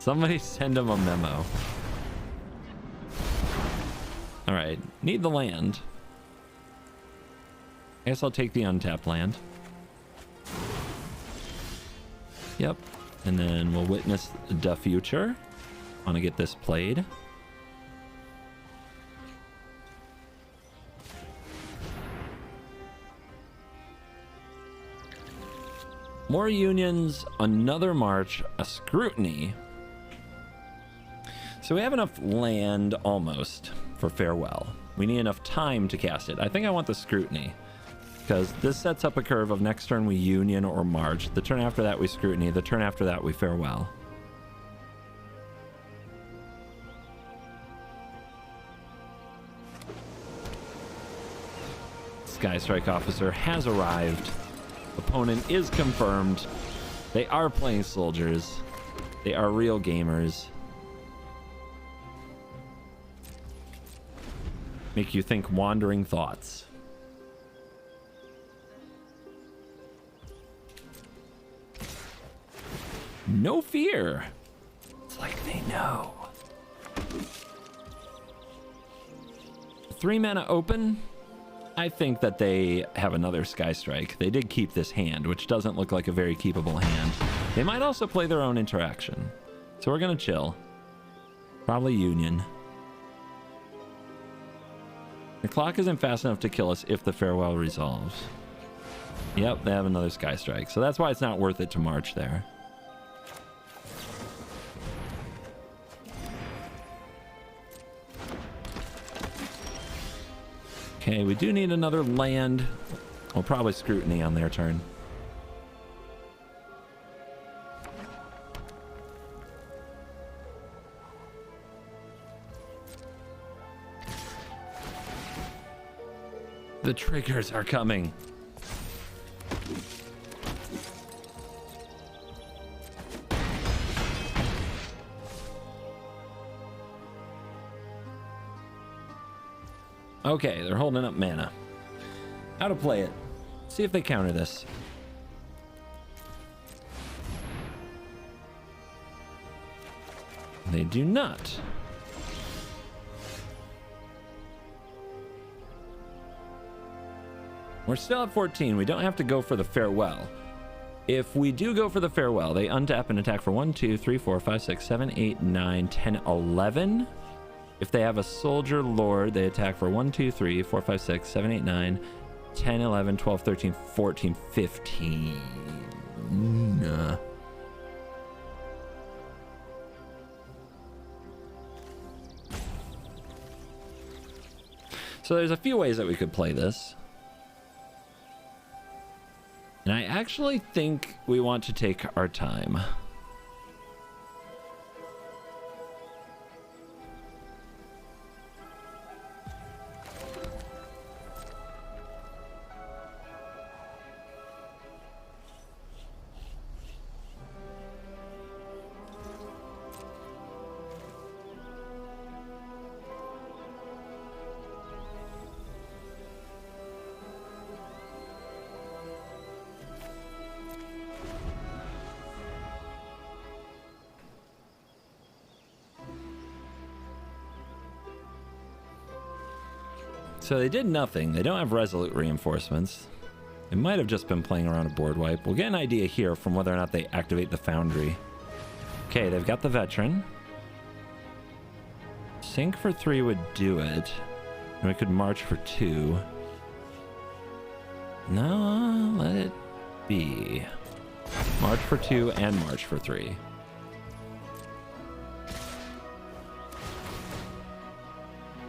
Somebody send him a memo. Alright, need the land. I guess I'll take the untapped land. Yep. And then we'll witness the future. Want to get this played. More unions, another march, a scrutiny. So we have enough land almost for farewell. We need enough time to cast it. I think I want the scrutiny because this sets up a curve of next turn we union or march. The turn after that we scrutiny. The turn after that we farewell. Sky Strike Officer has arrived. Opponent is confirmed. They are playing soldiers. They are real gamers. Make you think wandering thoughts. No fear. It's like they know. 3 mana open. I think that they have another Sky Strike. They did keep this hand, which doesn't look like a very keepable hand. They might also play their own interaction. So we're going to chill. Probably Union. The clock isn't fast enough to kill us if the farewell resolves. Yep, they have another Sky Strike. So that's why it's not worth it to march there. Okay, we do need another land. We'll probably scrutiny on their turn. The triggers are coming. Okay, they're holding up mana. How to play it. See if they counter this. They do not. We're still at 14. We don't have to go for the farewell. If we do go for the farewell, they untap and attack for 1, 2, 3, 4, 5, 6, 7, 8, 9, 10, 11. If they have a soldier lord, they attack for 1, 2, 3, 4, 5, 6, 7, 8, 9, 10, 11, 12, 13, 14, 15. So there's a few ways that we could play this. And I actually think we want to take our time. So they did nothing. They don't have resolute reinforcements. They might have just been playing around a board wipe. We'll get an idea here from whether or not they activate the foundry. Okay, they've got the veteran. Sink for 3 would do it. And we could march for 2. No, let it be. March for 2 and march for 3.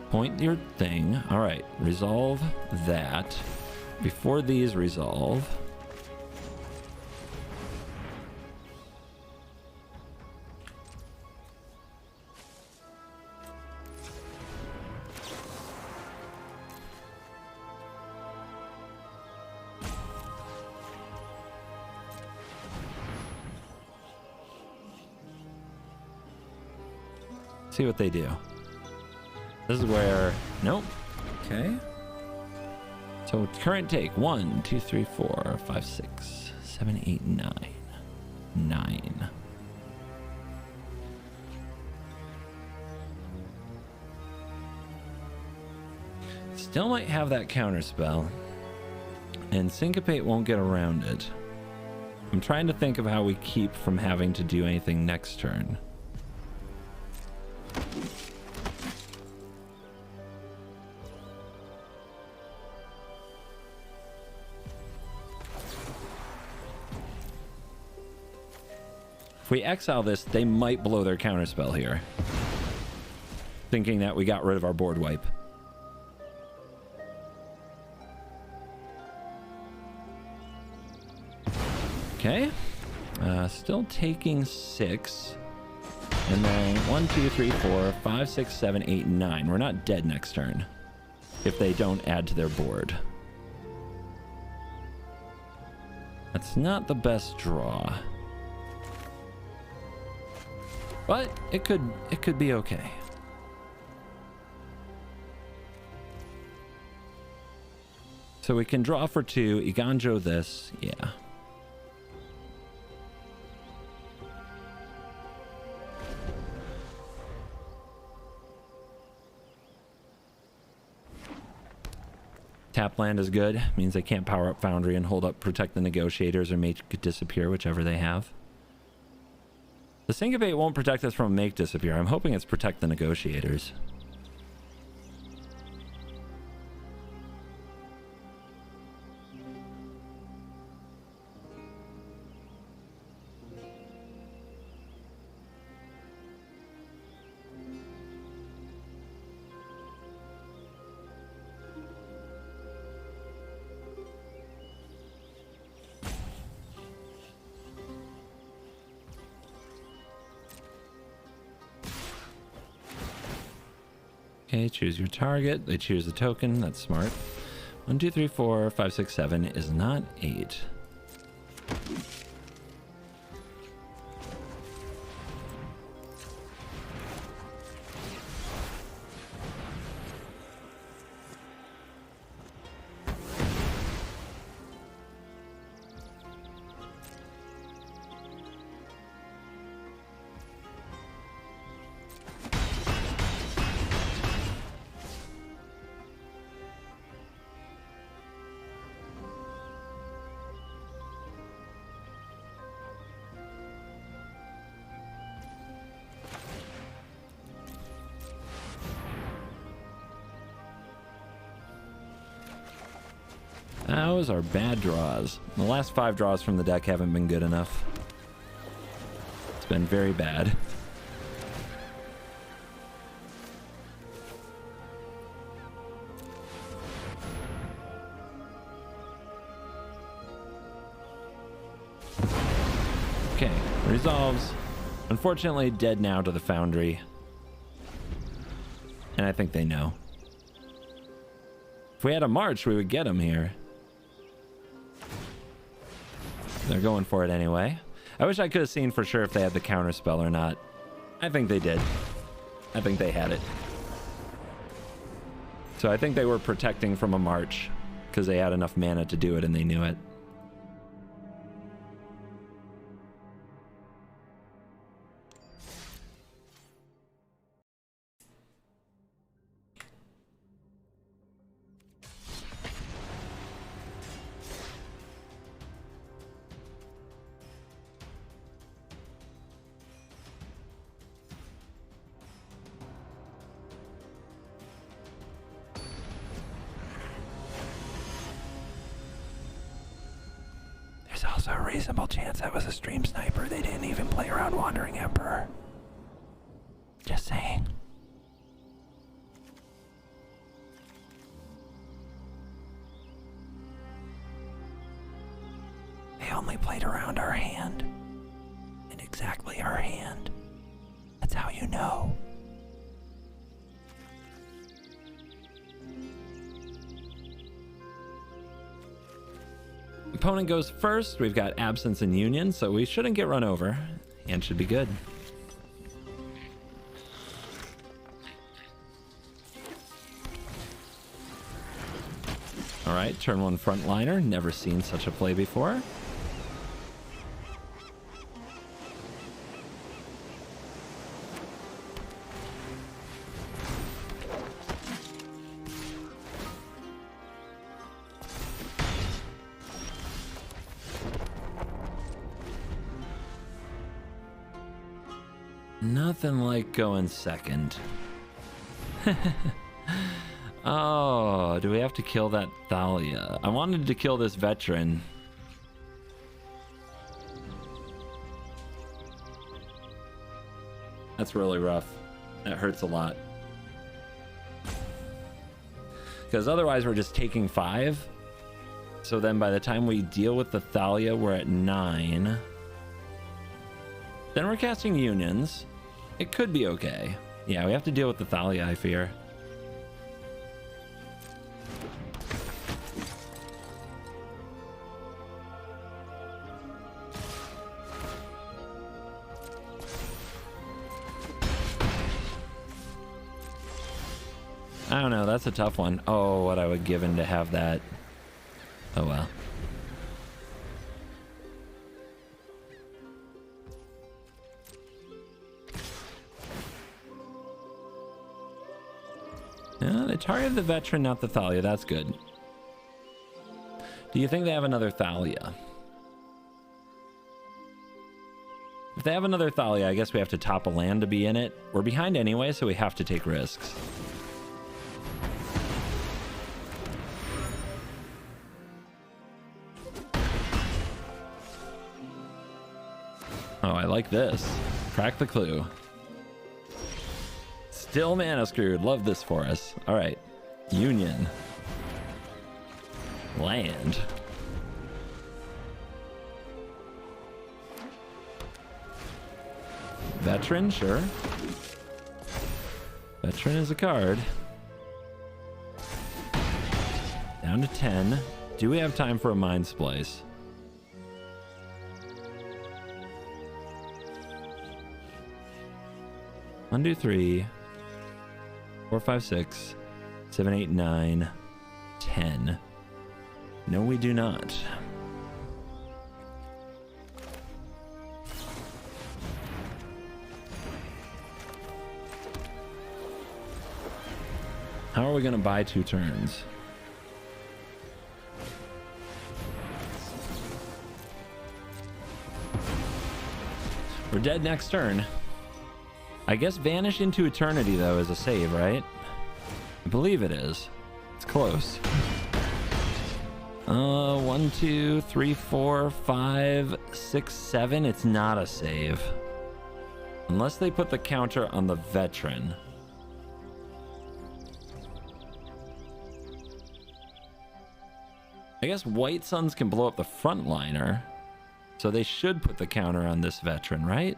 Point your thing. All right, resolve that. Before these resolve. See what they do. This is where, nope. Okay. So current take 1, 2, 3, 4, 5, 6, 7, 8, 9. 9. Still might have that counter spell. And Syncopate won't get around it. I'm trying to think of how we keep from having to do anything next turn. If we exile this, they might blow their counterspell here. Thinking that we got rid of our board wipe. Okay. Still taking 6. And then 1, 2, 3, 4, 5, 6, 7, 8, 9. We're not dead next turn. If they don't add to their board. That's not the best draw. But it could be okay. So we can draw for 2, Iganjo this, yeah. Tap land is good, means they can't power up Foundry and hold up Protect the Negotiators or make it disappear, whichever they have. The Syncopate won't protect us from Make Disappear. I'm hoping it's Protect the Negotiators. Okay, choose your target. They choose the token. That's smart. 1, 2, 3, 4, 5, 6, 7 is not 8. Those are bad draws. The last 5 draws from the deck haven't been good enough. It's been very bad. Okay, resolves. Unfortunately, dead now to the Foundry. And I think they know. If we had a march, we would get them here. They're going for it anyway. I wish I could have seen for sure if they had the counter spell or not. I think they did. I think they had it. So I think they were protecting from a march because they had enough mana to do it and they knew it. There's also a reasonable chance that was a stream sniper. They didn't even play around Wandering Emperor. Just saying. They only played around our hand. And exactly our hand. That's how you know. Opponent goes first. We've got Absence and Union, so we shouldn't get run over. Hand should be good. All right, turn 1 frontliner. Never seen such a play before. Nothing like going second. Oh, do we have to kill that Thalia? I wanted to kill this veteran. That's really rough. That hurts a lot. Because otherwise we're just taking 5. So then by the time we deal with the Thalia, we're at 9. Then we're casting Unions. It could be okay. Yeah, we have to deal with the Thalia, I fear. I don't know, that's a tough one. Oh, what I would give in to have that. Oh well. Yeah, they targeted the veteran, not the Thalia. That's good. Do you think they have another Thalia? If they have another Thalia, I guess we have to top a land to be in it. We're behind anyway, so we have to take risks. Oh, I like this. Crack the clue. Still mana screwed. Love this for us. All right. Union. Land. Veteran, sure. Veteran is a card. Down to 10. Do we have time for a Mind Splice? One, 2, 3, 4, 5, 6, 7, 8, 9, 10. No, we do not. How are we going to buy 2 turns? We're dead next turn. I guess Vanish into Eternity, though, is a save, right? I believe it is. It's close. 1, 2, 3, 4, 5, 6, 7. It's not a save. Unless they put the counter on the veteran. I guess White Suns can blow up the frontliner. So they should put the counter on this veteran, right?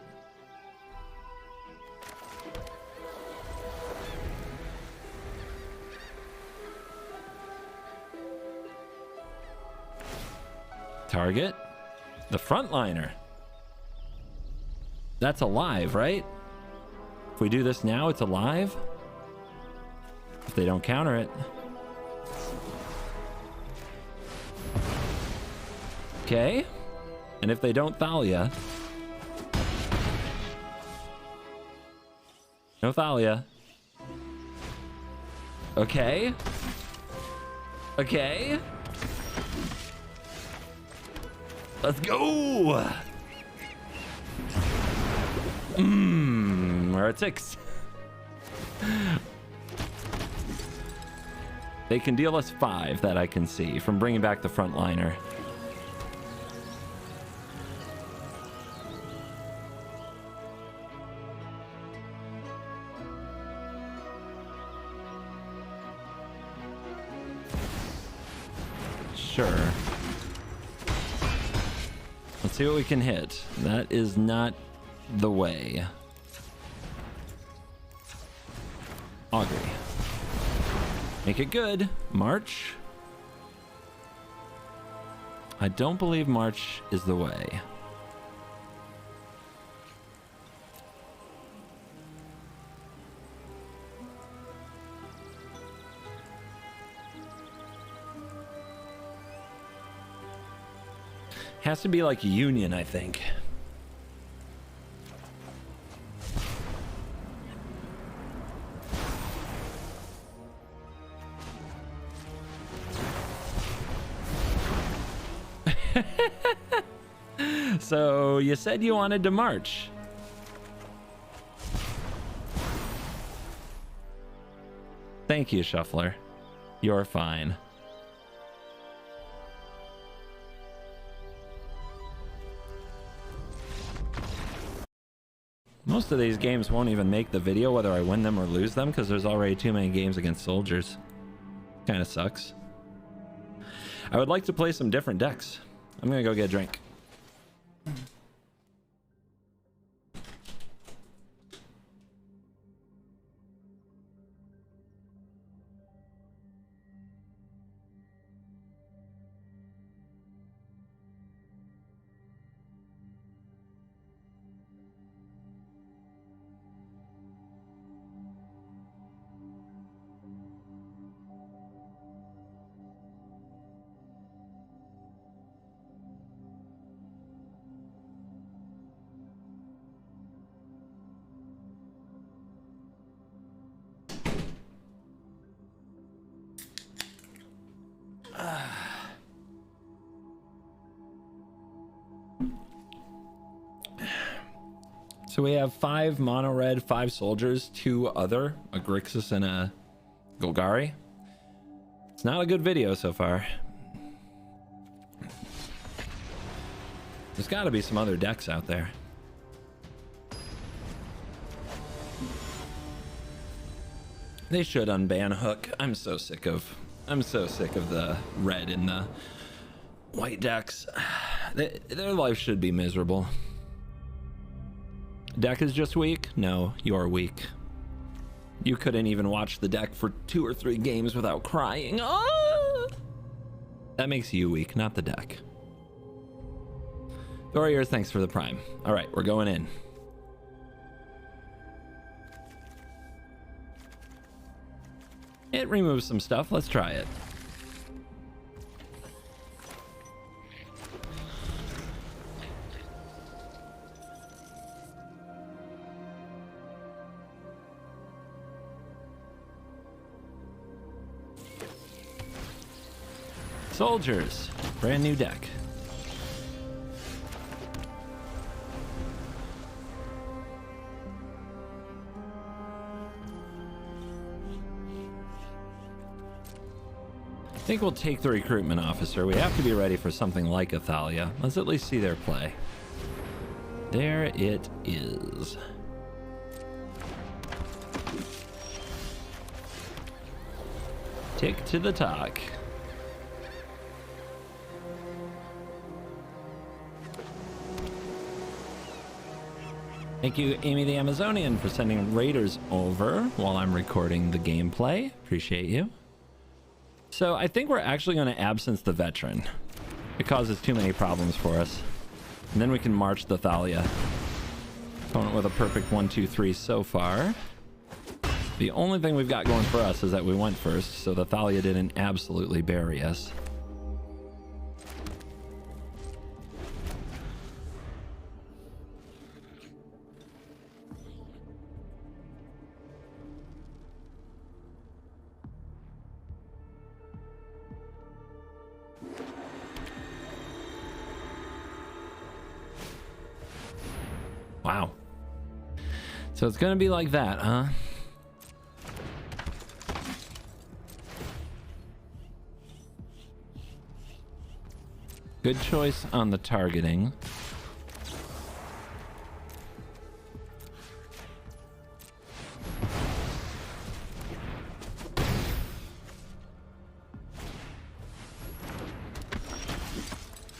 Target the frontliner. That's alive, right? If we do this now, it's alive. If they don't counter it. Okay. And if they don't Thalia. No Thalia. Okay. Okay. Let's go. We're at 6. They can deal us 5 that I can see from bringing back the frontliner. Sure. Let's see what we can hit. That is not the way. Augury. Make it good. March. I don't believe March is the way. Has to be like Union, I think. So you said you wanted to march. Thank you, Shuffler. You're fine. Most of these games won't even make the video whether I win them or lose them because there's already too many games against soldiers. Kind of sucks. I would like to play some different decks. I'm gonna go get a drink. So we have 5 mono red, 5 soldiers, 2 other, a Grixis and a Golgari. It's not a good video so far. There's got to be some other decks out there. They should unban Hook. I'm so sick of the red and the white decks. Their life should be miserable. Deck is just weak? No, you're weak. You couldn't even watch the deck for 2 or 3 games without crying. Ah! That makes you weak, not the deck. Warriors, thanks for the prime. All right, we're going in. It removes some stuff. Let's try it. Soldiers, brand new deck. I think we'll take the recruitment officer. We have to be ready for something like a Thalia. Let's at least see their play. There it is. Tick to the talk. Thank you, Amy the Amazonian, for sending raiders over while I'm recording the gameplay. Appreciate you. So I think we're actually going to absence the veteran. It causes too many problems for us. And then we can march the Thalia. Opponent with a perfect 1, 2, 3 so far. The only thing we've got going for us is that we went first, so the Thalia didn't absolutely bury us. Wow. So it's gonna be like that, huh? Good choice on the targeting.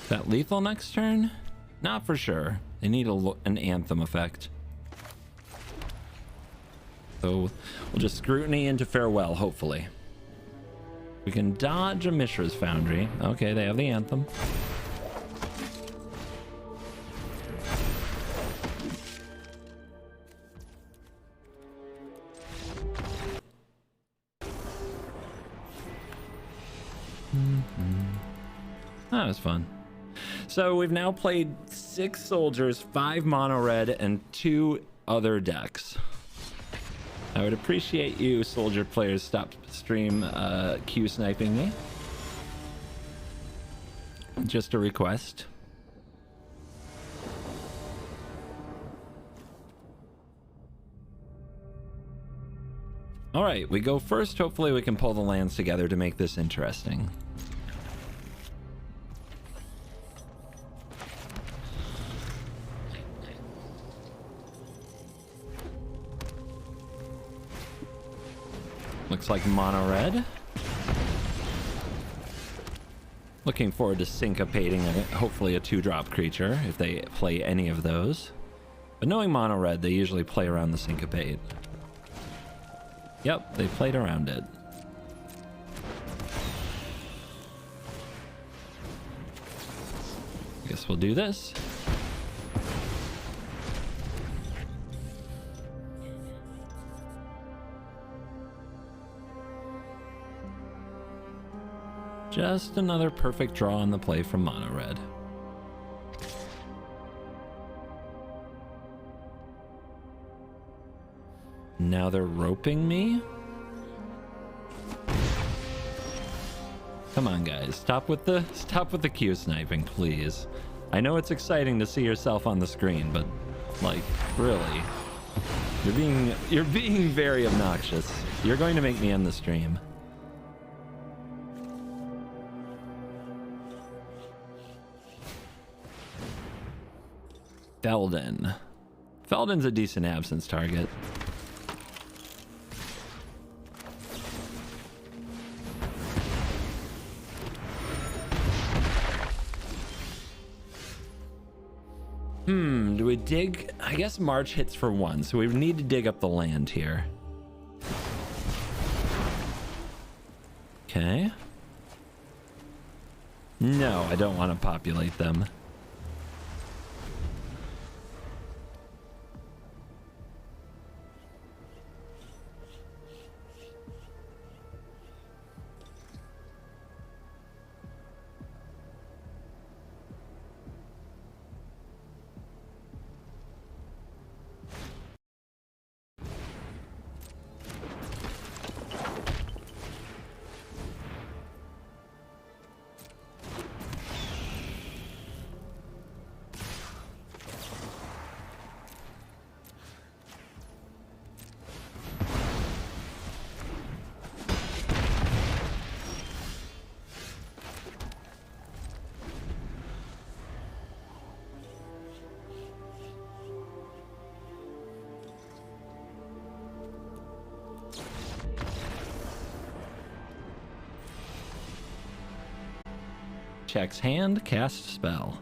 Is that lethal next turn? Not for sure. They need an anthem effect. So we'll just scrutiny into farewell, hopefully. We can dodge a Mishra's Foundry. Okay, they have the anthem. That was fun. So we've now played 6 soldiers, 5 mono red, and 2 other decks. I would appreciate you soldier players stop stream Q sniping me. Just a request. All right, we go first. Hopefully we can pull the lands together to make this interesting. Looks like mono red. Looking forward to syncopating hopefully a 2-drop creature if they play any of those. But knowing mono red, they usually play around the syncopate. Yep, they played around it. Guess we'll do this. Just another perfect draw on the play from mono red. Now they're roping me. Come on, guys, stop with the Q sniping, please. I know it's exciting to see yourself on the screen, but like, really, you're being very obnoxious. You're going to make me end the stream. Felden. Felden's a decent absence target. Do we dig? I guess March hits for 1, so we need to dig up the land here. Okay. No, I don't want to populate them. Checks hand, cast spell.